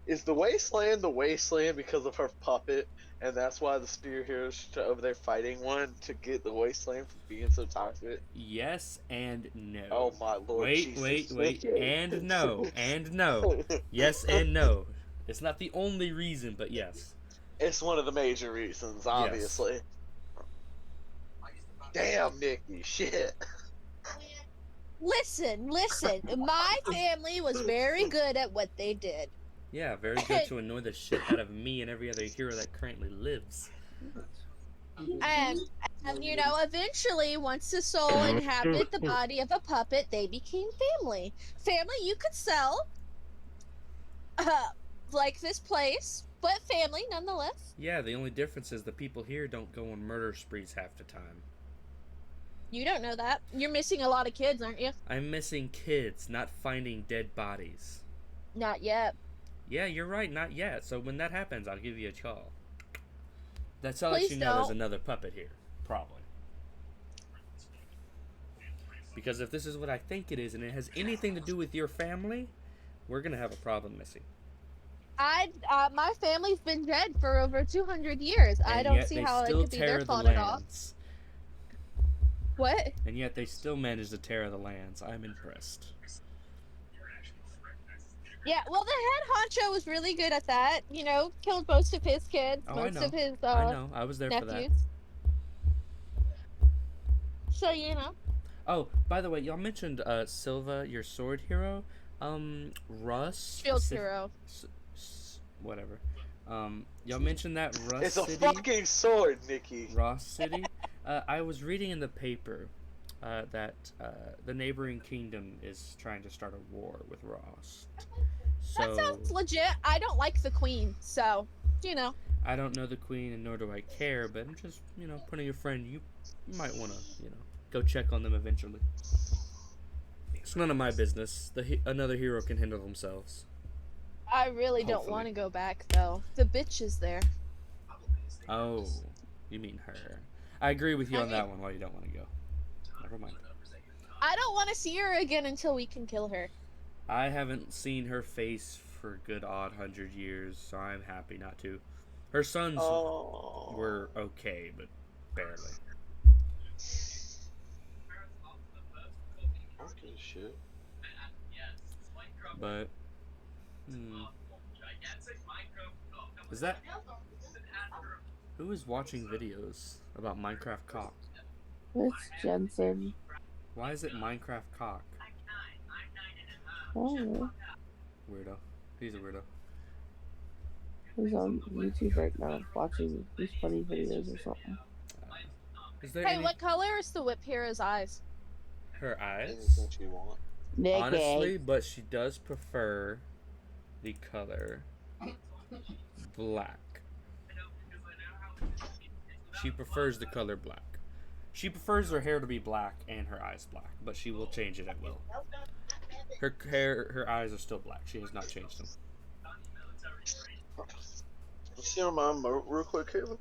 Is the wasteland because of her puppet, and that's why the Spear Heroes are over there fighting one to get the wasteland from being so toxic? Yes and no. Oh my lord! Wait, Jesus. and no, and no. Yes and no. It's not the only reason, but yes. It's one of the major reasons, obviously. Damn, Nikki, shit. Listen. My family was very good at what they did. Yeah, very good to annoy the shit out of me and every other hero that currently lives. And you know, eventually, once the soul inhabited the body of a puppet, they became family. Family you could sell, like this place, but family nonetheless. Yeah, the only difference is the people here don't go on murder sprees half the time. You don't know that. You're missing a lot of kids, aren't you? I'm missing kids, not finding dead bodies. Not yet. Yeah, you're right, not yet. So when that happens, I'll give you a call. That's how Please you know there's don't. another puppet here. Probably. Because if this is what I think it is, and it has anything to do with your family, we're gonna have a problem, Missy. My family's been dead for over 200 years. And I don't yet see they how it still could be their tear fault the at all. lands. What? And yet they still manage to tear the lands. I'm impressed. Yeah, well, the head honcho was really good at that. You know, killed most of his kids, Oh, most of his I know. I was there for that. nephews. So, you know. Oh, by the way, y'all mentioned Silva, your sword hero. Russ. Shield hero. Whatever. Y'all mentioned that Russ It's a City. fucking sword, Nikki. Ross City. I was reading in the paper that the neighboring kingdom is trying to start a war with Ross. So That sounds legit. I don't like the queen, so, you know. I don't know the queen, and nor do I care. But I'm just, putting a friend. You might want to, go check on them eventually. It's none of my business. Another hero can handle themselves. I really don't Hopefully. want to go back, though. The bitch is there. Oh, you mean her? I agree with you on that one. Why you don't want to go? Never mind. I don't want to see her again until we can kill her. I haven't seen her face for a good odd 100 years, so I'm happy not to. Her sons were okay, but barely. Okay, shit. But is that who is watching videos about Minecraft cock? It's Jensen. Why is it Minecraft cock? Oh, Weirdo. He's a weirdo. he's on YouTube right now watching these funny videos or something. Is there Hey, any... what color is the whip hero's eyes? her eyes? Anything you want. Nick, Honestly, but she does prefer the color black. She prefers the color black. She prefers her hair to be black and her eyes black, but she will change it at will. Her eyes are still black. She has not changed them. See on my remote real quick, Caleb?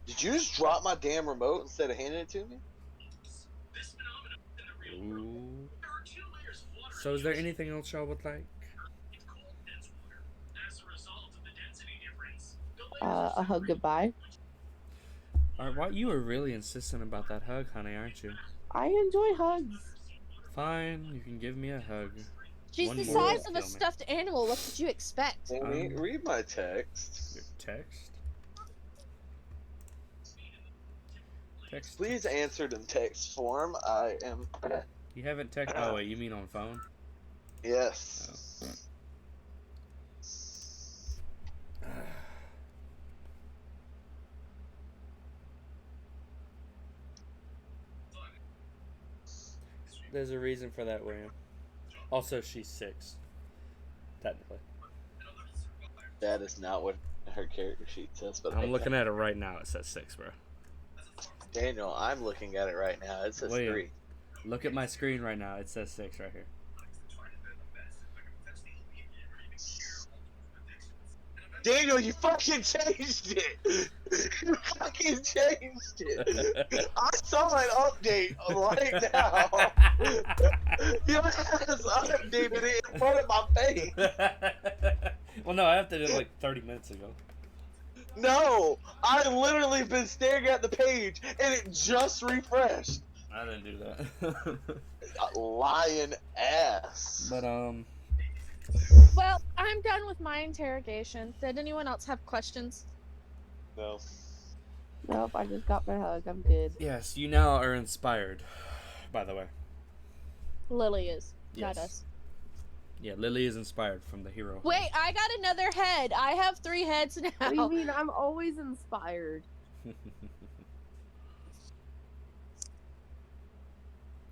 Did you just drop my damn remote instead of handing it to me? Ooh. So is there anything else y'all would like? A hug goodbye. Alright, why you are really insistent about that hug, honey, aren't you? I enjoy hugs. Fine, you can give me a hug. She's One the more size will of a kill me. stuffed animal. What did you expect? Amy, read my text. Your text? Text? Please answer in text form. I am. You haven't text. Oh wait, you mean on phone? Yes. There's a reason for that, William. Also, she's 6. Technically. That is not what her character sheet says. But I'm looking at it right now. It says 6, bro. Daniel, I'm looking at it right now. It says William, 3. Look at my screen right now. It says 6 right here. Daniel, you fucking changed it. You fucking changed it. I saw an update right now. You just updated it in front of my face. Well, no, I updated it like 30 minutes ago. No, I literally been staring at the page and it just refreshed. I didn't do that. Lying ass. But Well, I'm done with my interrogation. Did anyone else have questions? No. Nope, I just got my hug. I'm good. yes, you now are inspired. By the way, Lily is, Yes. not us. yeah, Lily is inspired from the hero. Wait, I got another head. I have 3 heads now. What do you mean? I'm always inspired.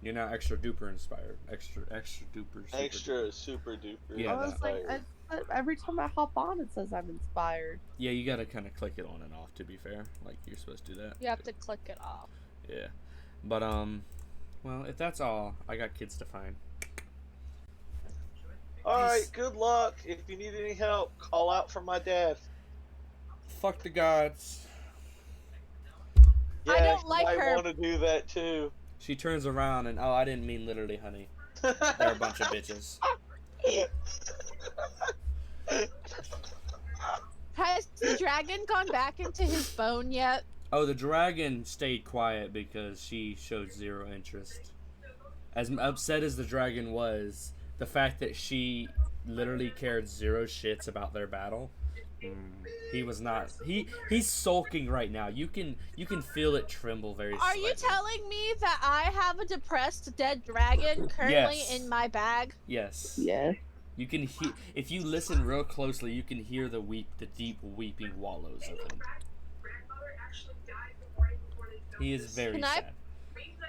You're now extra duper inspired. Extra duper. Super Extra super duper. Yeah, I was that. like, every time I hop on, it says I'm inspired. Yeah, you gotta kind of click it on and off. To be fair, like you're supposed to do that. You have to click it off. Yeah, but well, if that's all, I got kids to find. Alright, good luck. If you need any help, call out for my dad. Fuck the gods. Yeah, I don't like I her. want to do that too. She turns around and I didn't mean literally, honey. They're a bunch of bitches. Has the dragon gone back into his bone yet? Oh, the dragon stayed quiet because she showed zero interest. As upset as the dragon was, the fact that she literally cared zero shits about their battle. He was not. He's sulking right now. You can feel it tremble very. Are slightly. you telling me that I have a depressed dead dragon currently Yes. in my bag? Yes. Yeah. You can hear if you listen real closely. You can hear the deep weeping wallows of him. He is very sad.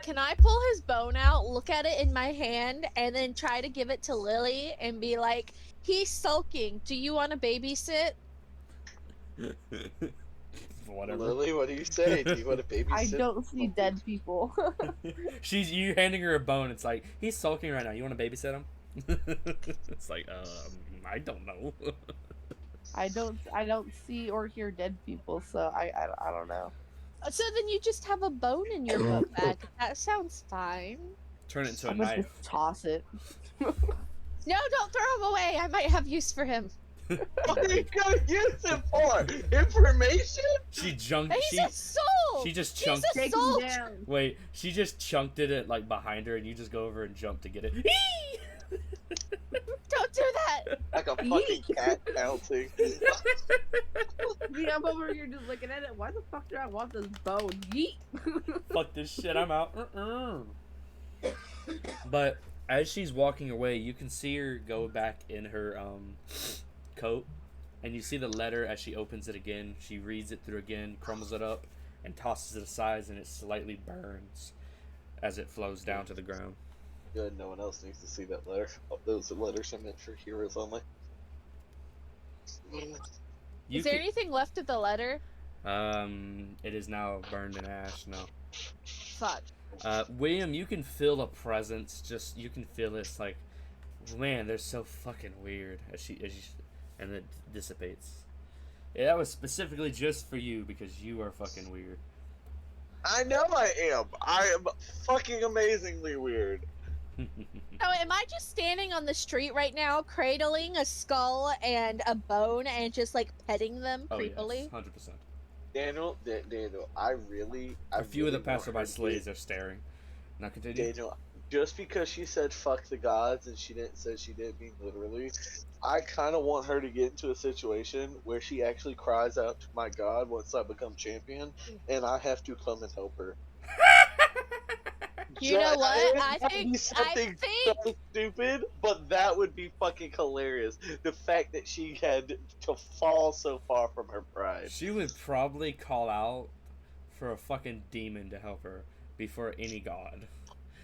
Can I pull his bone out, look at it in my hand, and then try to give it to Lily and be like, he's sulking. Do you want to babysit? Whatever. Lily, what do you say? Do you want to babysit? I don't see dead people. She's you handing her a bone. It's like he's sulking right now. You want to babysit him? It's like I don't know. I don't see or hear dead people, so I don't know. So then you just have a bone in your book bag. That sounds fine. Turn it into a I'm gonna knife. just toss it. No, don't throw him away. I might have use for him. What are you gonna use it for? Information? She junked. He's a soul. She just He's chunked. a Take soul. him down. Wait, she just chunked it like behind her, and you just go over and jump to get it. Don't do that. Like a fucking cat pouncing. Yeah, I'm over here just looking at it. Why the fuck do I want this bone? Yeet. Fuck this shit. I'm out. But as she's walking away, you can see her go back in her coat, and you see the letter as she opens it again. She reads it through again, crumbles it up, and tosses it aside, and it slightly burns as it flows down to the ground. Good, no one else needs to see that letter. Those letters are meant for heroes only. Is there anything left of the letter? It is now burned in ash. No. Fuck. William, you can feel a presence. Just you can feel it's like, man, they're so fucking weird. And it dissipates. Yeah, that was specifically just for you because you are fucking weird. I know I am. I am fucking amazingly weird. Oh, am I just standing on the street right now, cradling a skull and a bone and just like petting them creepily? Yes, 100%. Daniel, I A few of the really want her passerby to slaves be- are staring. Now continue. Daniel, just because she said fuck the gods and she didn't mean literally, I kind of want her to get into a situation where she actually cries out to my god once I become champion, and I have to come and help her. You know what? It might be something so stupid, but that would be fucking hilarious. The fact that she had to fall so far from her pride. She would probably call out for a fucking demon to help her before any god.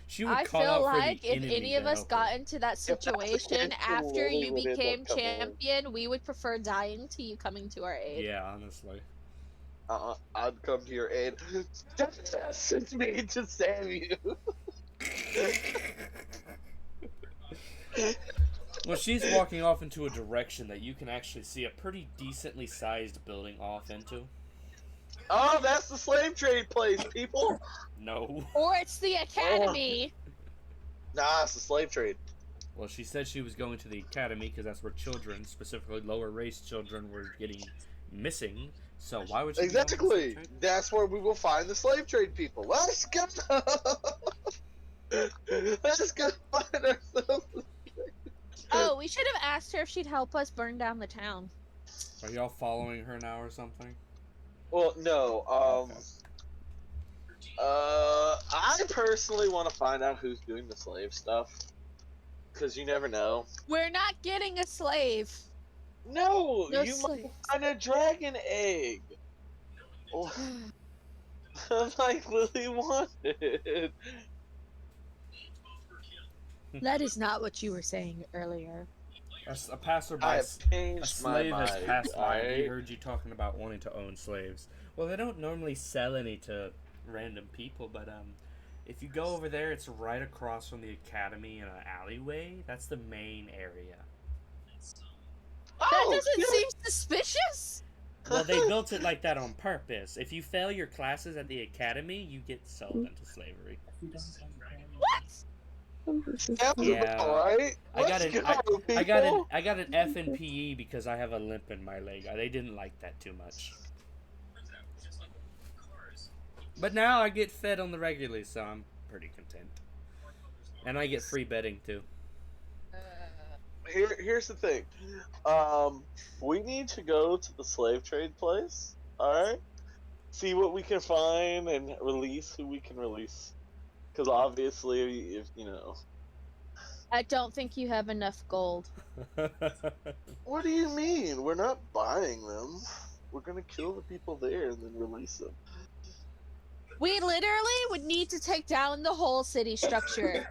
She would I call feel out for like the if enemy any of to us help got her. into that If that's the situation case, after Lily you would end up became coming in. champion, we would prefer dying to you coming to our aid. Yeah, honestly. I'd come to your aid. Just me to save you. Well, she's walking off into a direction that you can actually see a pretty decently sized building off into. Oh, that's the slave trade place, people. No. Or it's the academy. Nah, it's the slave trade. Well, she said she was going to the academy because that's where children, specifically lower race children, were getting missing. So why would she be going to the slave Exactly. trade? That's where we will find the slave trade people. Let's go. Let's go find ourselves. Oh, we should have asked her if she'd help us burn down the town. Are y'all following her now or something? Well, no. Okay. I personally want to find out who's doing the slave stuff, because you never know. We're not getting a slave. No, No you slave. might find a dragon egg. Like Lily wanted. That is not what you were saying earlier. A passerby, I have a changed my slave has mind. passed by and he Alright? heard you talking about wanting to own slaves. Well, they don't normally sell any to random people, but if you go over there, it's right across from the academy in an alleyway. That's the main area. That Oh, doesn't shit. seem suspicious. Well, they built it like that on purpose. If you fail your classes at the academy, you get sold into slavery. What? Yeah. Alright? I got Let's an go, I got an people. I got an F in PE because I have a limp in my leg. They didn't like that too much. But now I get fed on the regularly, so I'm pretty content. And I get free bedding too. Here's the thing. We need to go to the slave trade place. Alright? See what we can find and release who we can release. Because obviously, if you know. I don't think you have enough gold. What do you mean? We're not buying them. We're gonna kill the people there and then release them. We literally would need to take down the whole city structure.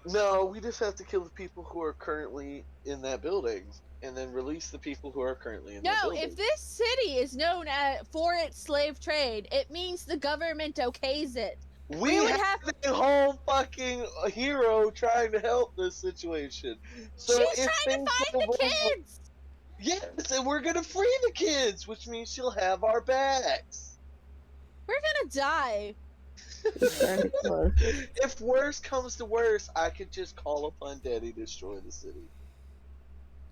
No, we just have to kill the people who are currently in that building, and then release the people who are currently in that No, building. if this city is known for its slave trade, it means the government okays it. we would have a whole fucking hero trying to help this situation. So She's if trying to things find go the wrong- kids! Yes, and we're gonna free the kids, which means she'll have our backs. We're gonna die. Very close. If worse comes to worse, I could just call upon Daddy to destroy the city.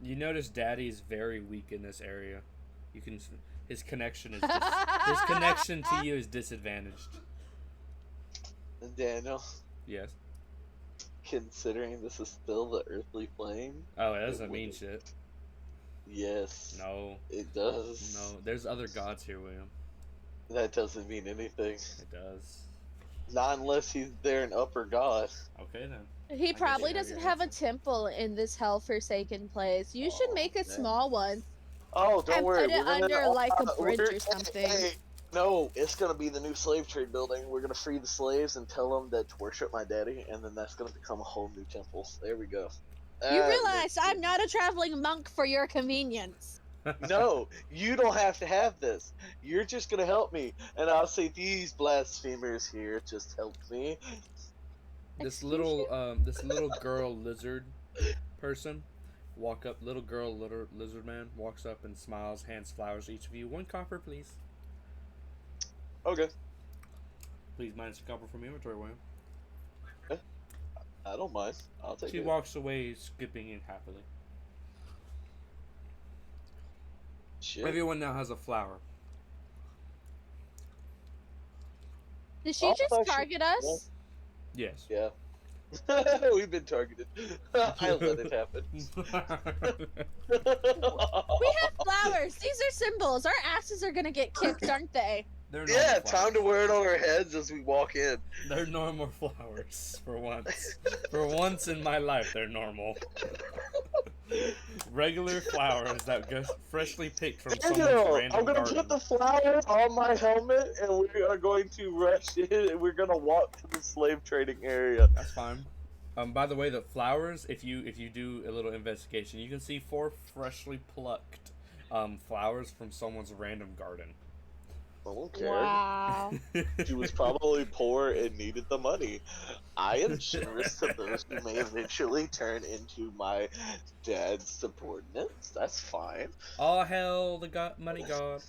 You notice Daddy is very weak in this area. You can his connection is his connection to you is disadvantaged. And Daniel, Yes. considering this is still the earthly plane, Oh, that doesn't mean shit. yes, No. it does. No. There's other gods here, William. That doesn't mean anything. It does. Not unless he's there an upper god. Okay then. He guess probably you have doesn't your have a answer. temple in this hell-forsaken place. You should Oh, make a man. small one. Oh, don't And worry. put it we're gonna, under, like, a bridge or we're- something. Hey, no, it's gonna be the new slave trade building. We're gonna free the slaves and tell them that to worship my daddy, and then that's gonna become a whole new temple. There we go. You That realize makes I'm sense. not a traveling monk for your convenience. No, you don't have to have this. You're just gonna help me, and I'll say these blasphemers here just helped me. This little girl lizard person little girl lizard man walks up and smiles, hands flowers to each of you. 1 copper, please. Okay, Please minus a copper from inventory, William. I don't mind. I'll take She it. walks away, skipping it happily. Shit. Everyone now has a flower. Did she Oh, just she- target us? Yes. Yeah. We've been targeted. I let it happen. We have flowers. These are symbols. Our asses are gonna get kicked, aren't they? They're Yeah, normal time to flowers. wear it on our heads as we walk in. They're normal flowers for once. For once in my life, they're normal. Regular flowers that go freshly picked from someone's Daniel, random I'm gonna garden. put the flower on my helmet, and we are going to rush in, and we're gonna walk to the slave trading area. That's fine. By the way, the flowers, if you do a little investigation, you can see 4 freshly plucked flowers from someone's random garden. I don't care. Wow. She was probably poor and needed the money. I am generous to those who may eventually turn into my dad's subordinates. That's fine. All hell, the money god.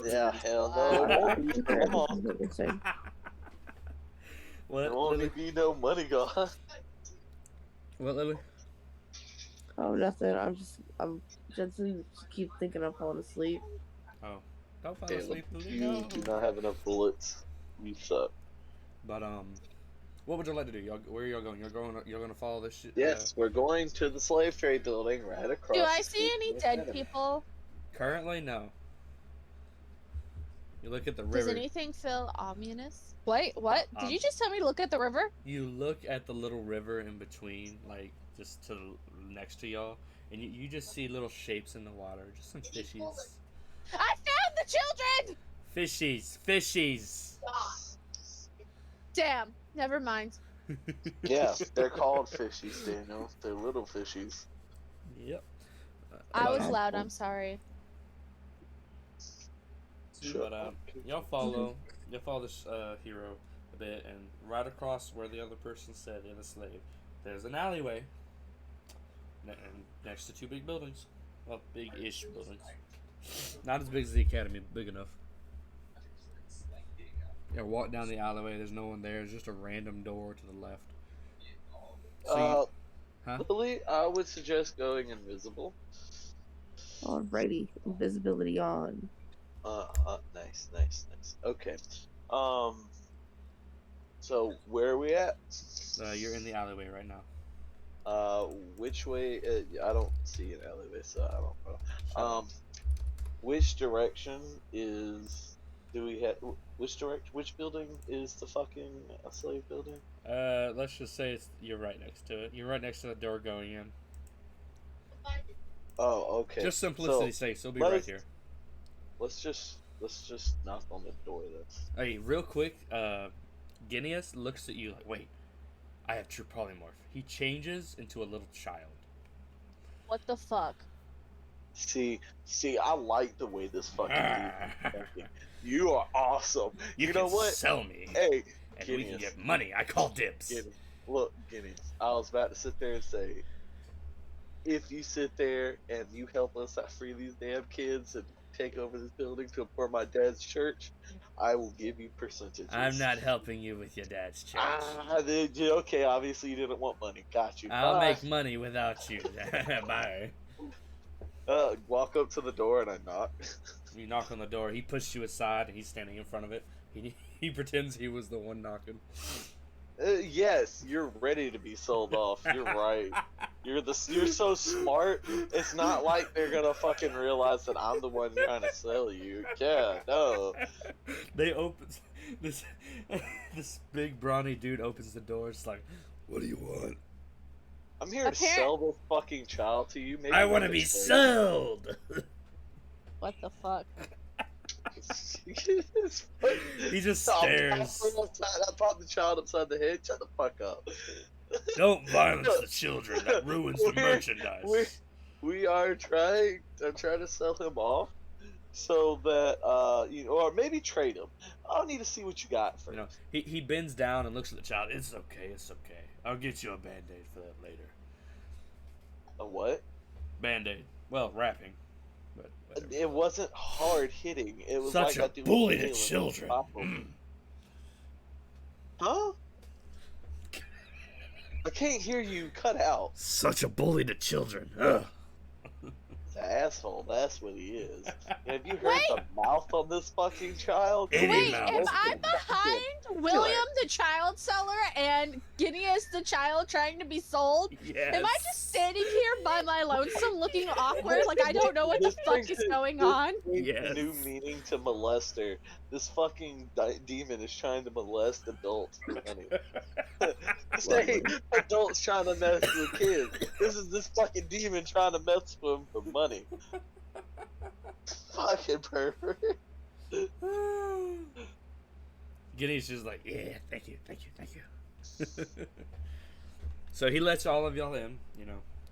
Yeah, hell no. It won't be. Come on. What, There won't Lily? be no money god. What, Lily? Oh, nothing. I'm just keep thinking I'm falling asleep. Oh, don't fall Caleb, asleep, Lily. you No. do not have enough bullets. You suck. But what would you like to do? Where are y'all going? You're gonna follow this shit? Yes, we're going to the slave trade building right across. Do I the see street any from the dead academy. people? Currently, no. You look at the Does river. anything feel ominous? Wait, what? Did you Um, just tell me to look at the river? You look at the little river in between, like just to the, next to y'all, and you just see little shapes in the water, just some fishies. I found the children! Fishies. Damn, never mind. Yeah, they're called fishies, Daniel. They're little fishies. Yep. I was But, loud. I'm sorry. but y'all follow this hero a bit, and right across where the other person said in a slave, there's an alleyway, and next to two big buildings, well, big-ish buildings. Not as big as the academy, but big enough. Yeah, walk down the alleyway. There's no one there. There's just a random door to the left. So huh? Lily, I would suggest going invisible. Alrighty, invisibility on. Nice. Okay. So where are we at? You're in the alleyway right now. Which way? I don't see an alleyway, so I don't know. Which direction is? Do we have? Which building is the fucking slave building? Let's just say you're right next to it. You're right next to the door going in. Oh, okay. Just simplicity's sake, so it'll be right here. Let's just knock on the door then. Hey, real quick, Guineas looks at you like, wait, I have true polymorph. He changes into a little child. What the fuck? See, I like the way this fucking dude is thinking. You are awesome. You know can what? sell me. Hey, and Guineas. we can get money. I call dibs. Look, Guineas. I was about to sit there and say, if you sit there and you help us free these damn kids and take over this building for my dad's church, I will give you percentages. I'm not helping you with your dad's church. Okay, obviously you didn't want money. Got you. I'll make money without you. Bye. Walk up to the door and I knock. You knock on the door. He pushes you aside and he's standing in front of it. He pretends he was the one knocking. Yes, you're ready to be sold off. You're right. You're so smart. It's not like they're gonna fucking realize that I'm the one trying to sell you. Yeah, no. They open this big brawny dude opens the door. It's like, what do you want? I'm here to sell this fucking child to you. Maybe I want to be sold. What the fuck? He just stares. I popped the child upside the head. Shut the fuck up. Don't violence the children. That ruins the merchandise. I'm trying to sell him off so that or maybe trade him. I'll need to see what you got first. He bends down and looks at the child. It's okay. I'll get you a band-aid for that later. A what? Band-aid. Well, wrapping. But it wasn't hard hitting. It was such like a bully to children. Huh? I can't hear you. Cut out. Such a bully to children. Ugh. He's an asshole. That's what he is. Have you heard the mouth on this fucking child? Wait, am I behind William the child seller and Guineas the child trying to be sold? Yes. Am I just standing here by my lonesome looking awkward like I don't know what the fuck is going on? Yes. New meaning to molester. This fucking demon is trying to molest adults for money. Say adults trying to mess with kids. This is this fucking demon trying to mess with them for money. Fucking pervert. Guinea's just like, yeah, thank you. So he lets all of y'all in,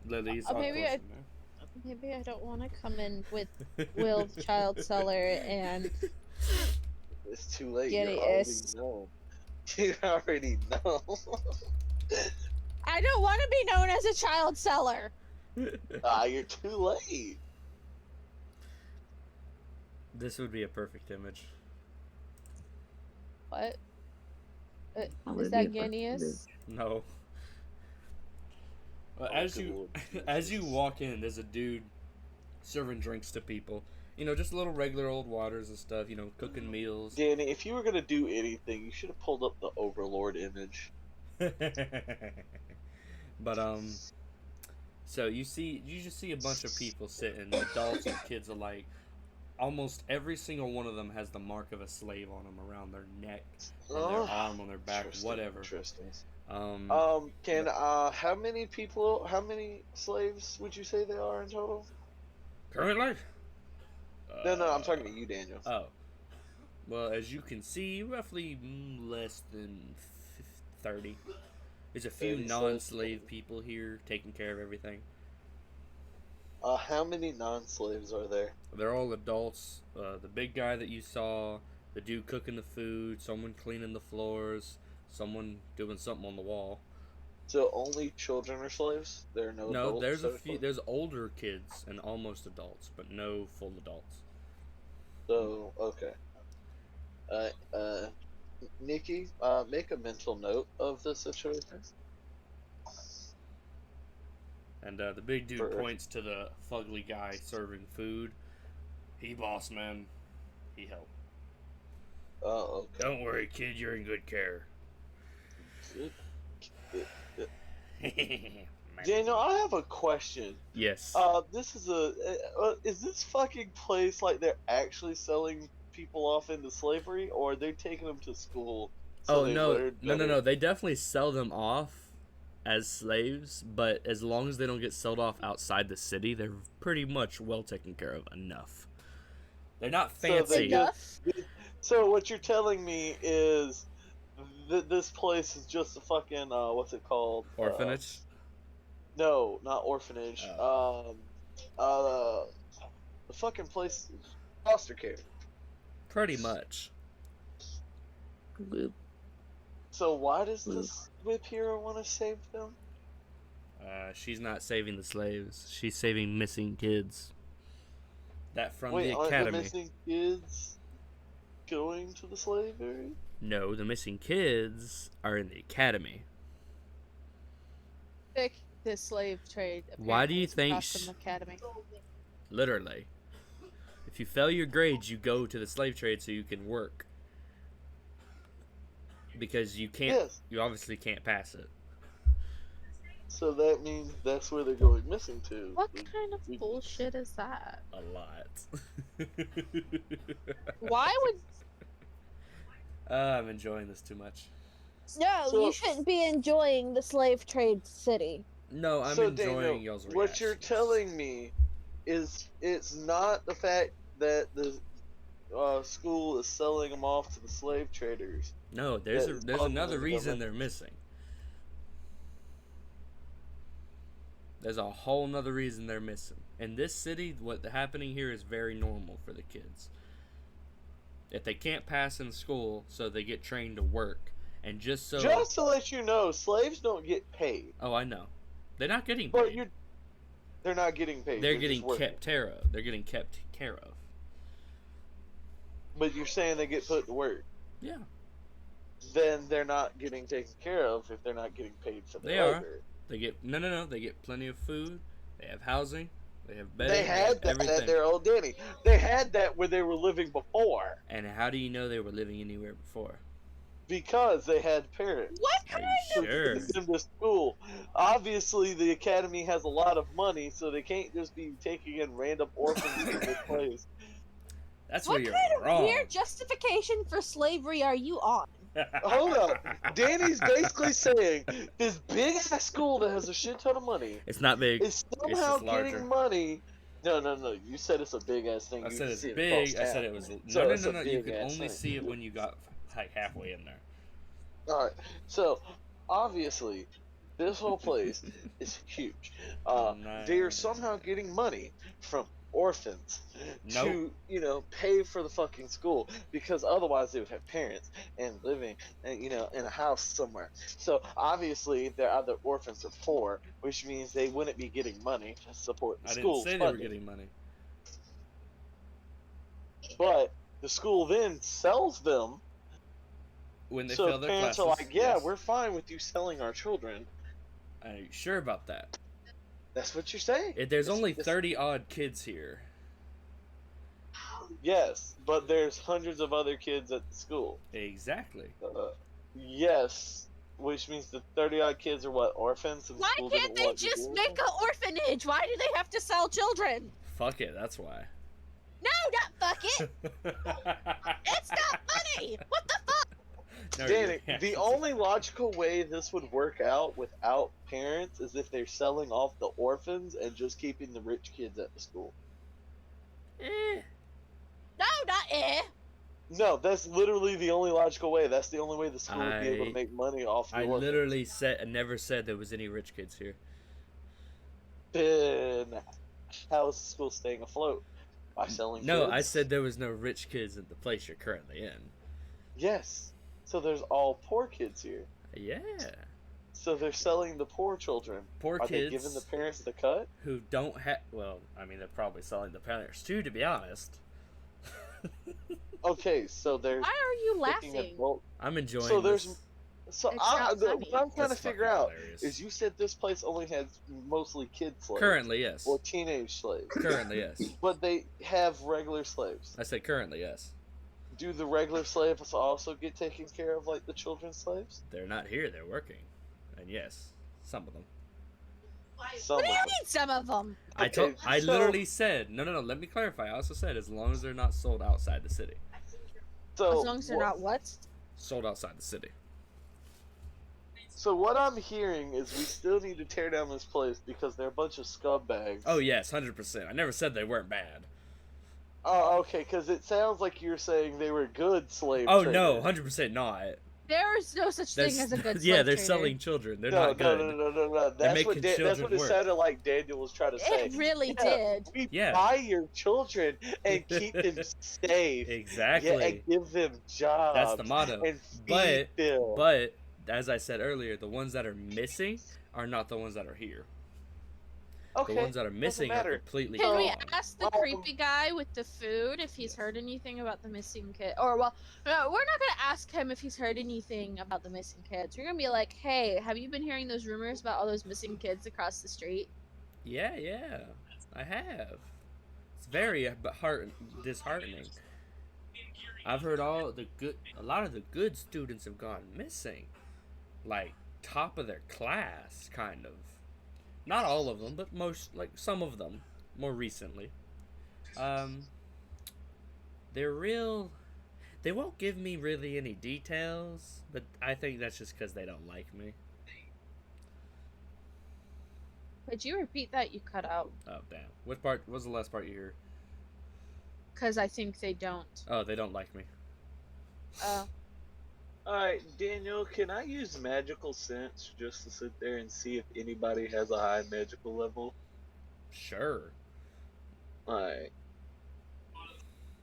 Lily's maybe I don't want to come in with Will the child seller and it's too late. Guineas. You already know. I don't want to be known as a child seller. You're too late. This would be a perfect image. What? That Is would that be a perfect Guineas? No. Well, as you walk in, there's a dude serving drinks to people. Just little regular old waters and stuff. Cooking meals. Danny, if you were gonna do anything, you should have pulled up the Overlord image. But so you just see a bunch of people sitting, adults and kids alike. Almost every single one of them has the mark of a slave on them around their neck, and their arm, on their back, whatever. Interesting. How many slaves would you say there are in total? currently? No, I'm talking to you, Daniel. Oh. Well, as you can see, roughly less than 30. There's a few Any slaves? non-slave people here taking care of everything. How many non-slaves are there? They're all adults. The big guy that you saw, the dude cooking the food, someone cleaning the floors, someone doing something on the wall. So only children are slaves? There are no adults? There's a that are few. slaves? There's older kids and almost adults, but no full adults. So, okay. Nikki, make a mental note of the situation. And the big dude First. points to the fugly guy serving food. He boss man. He help. Oh, okay. Don't worry, kid. You're in good care. Daniel, I have a question. Yes. This is is this fucking place like they're actually selling people off into slavery, or are they taking them to school? So they learn better? No. They definitely sell them off as slaves, but as long as they don't get sold off outside the city, they're pretty much well taken care of enough. They're not fancy. So what you're telling me is this place is just a fucking what's it called? Orphanage? No, not orphanage. The fucking place, foster care. Pretty much. So why does this whip hero want to save them? She's not saving the slaves. She's saving missing kids. That from Wait, the aren't academy. the missing kids going to the slavery? No, the missing kids are in the academy. Pick the slave trade. Why do you think across from academy? Literally. If you fail your grades, you go to the slave trade so you can work. Because you can't, Yes. you obviously can't pass it. So that means that's where they're going missing to. What kind of bullshit is that? A lot. Why would? I'm enjoying this too much. No, So- you shouldn't be enjoying the slave trade city. No, I'm So, enjoying Daniel, y'all's reactions. what you're telling me is it's not the fact that the school is selling them off to the slave traders. No, there's that is there's causing another them to reason go they're missing. There's a whole nother reason they're missing. In this city, what's happening here is very normal for the kids. If they can't pass in school, so they get trained to work. And just to let you know, slaves don't get paid. Oh, I know. They're not getting But paid. they're not getting paid. They're just getting working. kept care of. They're getting kept care of. But you're saying they get put to work. Yeah. Then they're not getting taken care of if they're not getting paid for They their are. labor. They get no. They get plenty of food. They have housing. They have bed. They had that everything. at their old Danny. They had that where they were living before And how do you know they were living anywhere before? because they had parents. What Are kind you of? sure? Send them to school. Obviously, the academy has a lot of money, so they can't just be taking in random orphans to this place. That's where What you're kind of wrong. weird justification for slavery are you on? Hold up, Danny's basically saying this big ass school that has a shit ton of money It's not big. is somehow just larger. getting money. No. You said it's a big ass thing. I You said just it's see it big. across I said town. it was. So it's No. a You could big-ass only thing. see it when you got like halfway in there. Alright, so obviously this whole place is huge. They are somehow getting money from orphans to, pay for the fucking school because otherwise they would have parents and living, in a house somewhere. So obviously they're either orphans or poor, which means they wouldn't be getting money to support the I didn't school's say they were funding. getting money. But the school then sells them. When they So fill their parents classes. are like, yeah, yes. we're fine with you selling our children. Are you sure about that? That's what you're saying. There's It's- only it's- 30 odd kids here. Yes, but there's hundreds of other kids at the school. Exactly. Yes, which means the 30 odd kids are what, orphans? And the Why school can't doesn't they want to just deal with make them? an orphanage? Why do they have to sell children? Fuck it. That's why. No, not fuck it. It's not funny. What the fuck? No, Danny, yeah. the only logical way this would work out without parents is if they're selling off the orphans and just keeping the rich kids at the school. Eh. No, not eh. No, that's literally the only logical way. That's the only way the school would be able to I- make money off the I orphans. literally never said there was any rich kids here. Then how is the school staying afloat? By selling No, kids? I said there was no rich kids in the place you're currently in. Yes. So there's all poor kids here. Yeah. So they're selling the poor children. Poor Are kids they giving the parents the cut? who don't have. Well, I mean, they're probably selling the parents too, to be honest. Okay, so there's Why are you picking laughing? adult. I'm enjoying So there's this. So It's not funny. what I'm trying to That's figure fucking out hilarious. is you said this place only has mostly kid slaves. Currently, yes. Or teenage slaves. Currently, yes. But they have regular slaves. I said currently, yes. Do the regular slaves also get taken care of like the children's slaves? They're not here, they're working. And yes, some of them. Some What do of you them. mean some of them? I so- literally said, no, let me clarify. I also said, as long as they're not sold outside the city. So, As long as they're not what? Sold outside the city. So what I'm hearing is we still need to tear down this place because they're a bunch of scumbags. Oh, yes, 100%. I never said they weren't bad. Oh, okay, because it sounds like you're saying they were good slave Oh, traders. no, 100% not. There is no such thing as a good Yeah, slave they're trader. selling children. They're No, not good. no. That's making what that's children what it work. sounded like Daniel was trying to say. It really Yeah, did. We Yeah. buy your children and keep them safe. Exactly. Yeah, and give them jobs. That's the motto. And feed them. But, as I said earlier, the ones that are missing are not the ones that are here. okay, The ones that are missing are matter. completely Can we gone. ask the Um, creepy guy with the food if he's heard anything about the missing kid? Or, well, no, we're not gonna ask him if he's heard anything about the missing kids. We're gonna be like, hey, have you been hearing those rumors about all those missing kids across the street? Yeah, I have. It's very disheartening. I've heard a lot of the good students have gone missing. Like, top of their class, kind of. Not all of them, but some of them, more recently. They won't give me really any details, but I think that's just because they don't like me. Could you repeat that? You cut out. Oh, damn. What was the last part you heard? Because I think they don't. Oh, they don't like me. Alright, Daniel, can I use magical sense just to sit there and see if anybody has a high magical level? Sure. Alright.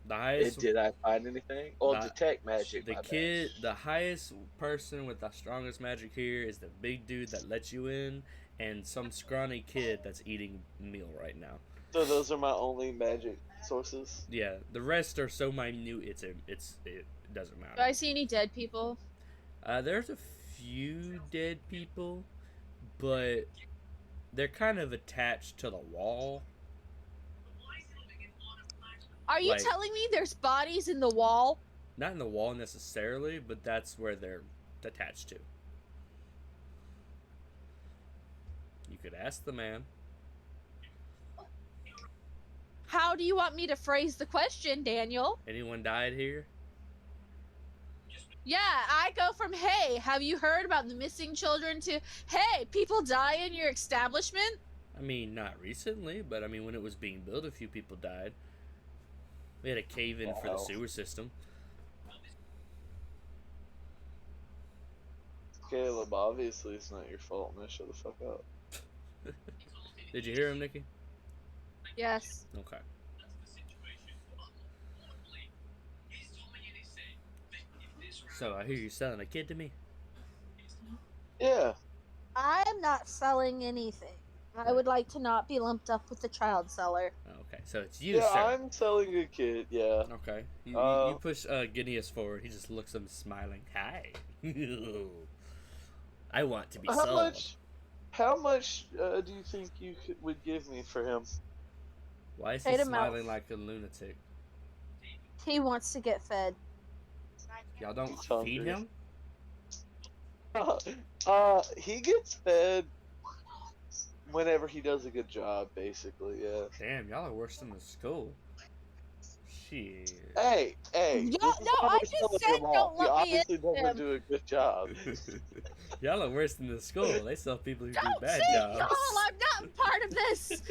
The highest Did I find anything? Oh, The- detect magic. The my bad. kid, the highest person with the strongest magic here is the big dude that lets you in, and some scrawny kid that's eating a meal right now. So those are my only magic sources? Yeah, the rest are so minute, it doesn't Do matter. I see any dead people? There's a few dead people, but they're kind of attached to the wall. Are you Like- telling me there's bodies in the wall? Not in the wall necessarily, but that's where they're attached to. You could ask the man. How do you want me to phrase the question, Daniel? Anyone died here? Yeah, I go from, hey, have you heard about the missing children to, hey, people die in your establishment? I mean, not recently, but I mean, when it was being built, a few people died. We had a cave-in for the Wow. sewer system. Caleb, obviously it's not your fault, man. Shut the fuck up. Did you hear him, Nikki? Yes. Okay. So I hear you selling a kid to me? Yeah. I'm not selling anything. I would like to not be lumped up with the child seller. Okay, so it's you, Yeah, sir. I'm selling a kid, yeah. Okay. You push Guineas forward. He just looks at him smiling. Hi. I want to be sold. How much do you think you would give me for him? Why is he Paid him out. smiling like a lunatic? He wants to get fed. Y'all don't He's hungry. feed him? He gets fed whenever he does a good job, basically, yeah. Damn, y'all are worse than the school. Shit. Hey! Yeah, this is no, how I much just fun said him off. don't He let me obviously in doesn't him. do a good job. Y'all are worse than the school. They sell people who do Don't bad say jobs. y'all, I'm not part of this.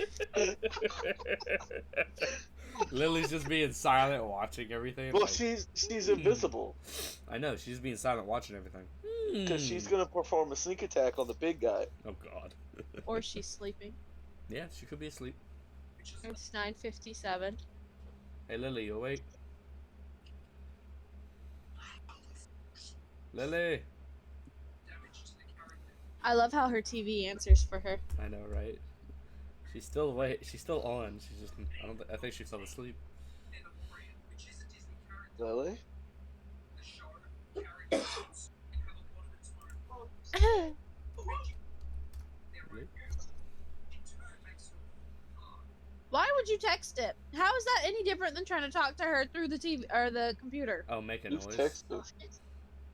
Lily's just being silent, watching everything. Well, like, she's invisible I know, she's being silent, watching everything. because she's gonna perform a sneak attack on the big guy. Oh God. Or she's sleeping. Yeah, she could be asleep. It's 9:57. Hey, Lily, you awake? Lily. I love how her TV answers for her. I know, right? She's still awake. She's still on. She's just. I think she fell asleep. Really? Why would you text it? How is that any different than trying to talk to her through the TV or the computer? Oh, make a Who's noise. texting?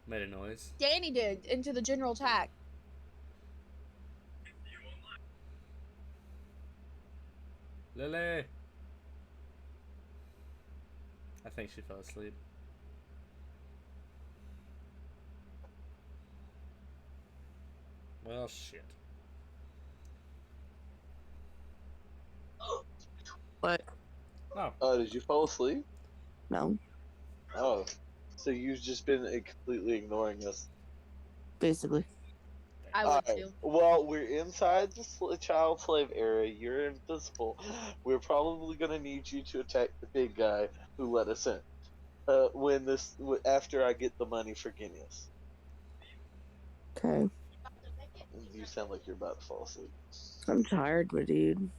Made a noise. Danny did into the general tag. Lily. I think she fell asleep. Well, shit. What? Oh, Did you fall asleep? No, Oh, so you've just been completely ignoring us. basically. I would Alright, too. well, we're inside the child slave era. You're invisible. We're probably gonna need you to attack the big guy who let us in. After I get the money for Guinness. Okay. You sound like you're about to fall asleep. I'm tired, my dude.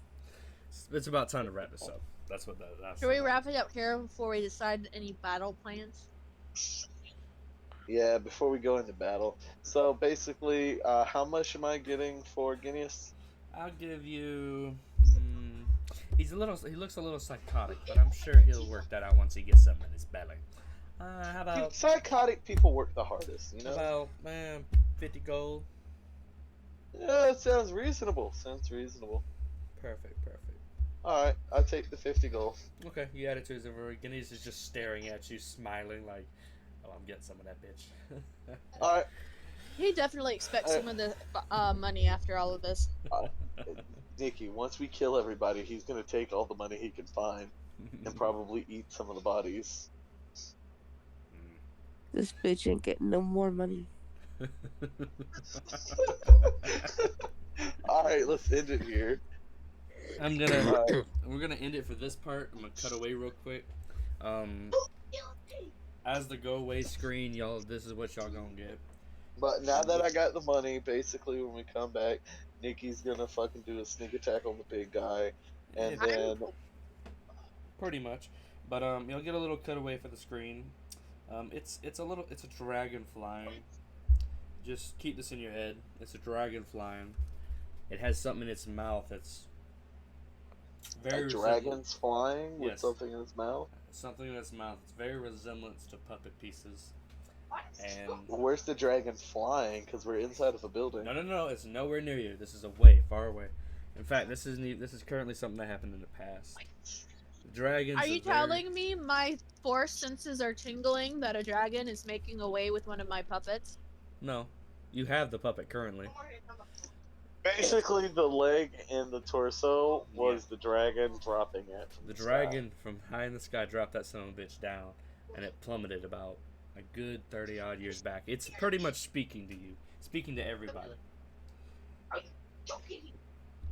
it's about time to wrap this up. That's what that's. Should we wrap it up here before we decide any battle plans? Yeah, before we go into battle. So basically, how much am I getting for Guinness? I'll give you. He looks a little psychotic, but I'm sure he'll work that out once he gets something in his belly. How about Psychotic people work the hardest, you know? about 50 gold? Yeah, it sounds reasonable. Perfect. Alright, I'll take the 50 gold. Okay, you add it to his inventory. Guinness is just staring at you, smiling like, "Oh, I'm getting some of that bitch." Alright, He definitely expects some of the money after all of this. Nikki, once we kill everybody, he's gonna take all the money he can find and probably eat some of the bodies. This bitch ain't getting no more money. Alright, let's end it here. We're gonna end it for this part. I'm gonna cut away real quick. As the go away screen, y'all, this is what y'all gonna get. But now that I got the money, basically when we come back, Nikki's gonna fucking do a sneak attack on the big guy, and Yeah, then pretty much. But you'll get a little cutaway for the screen. It's a dragon flying. Just keep this in your head. It's a dragon flying. It has something in its mouth that's very a dragon's flying with Yes. something in its mouth. Something in its mouth. It's very resemblance to puppet pieces. And Where's the dragon flying? Because we're inside of a building. no, it's nowhere near you. This is far away. In fact, this is currently something that happened in the past. Dragons. Are you telling me my force senses are tingling that a dragon is making away with one of my puppets? No, you have the puppet currently. Basically, the leg and the torso was the dragon dropping it. From The the dragon from high in the sky dropped that son of a bitch down, and it plummeted about a good 30 odd years back. It's pretty much speaking to you, speaking to everybody.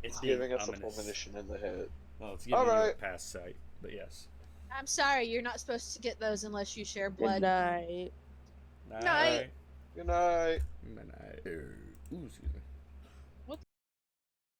It's being giving us ominous. a premonition in the head. Well, it's giving you a Alright. past sight, but yes. I'm sorry, you're not supposed to get those unless you share blood. Good night. Night. Good night. Night. Ooh, excuse me.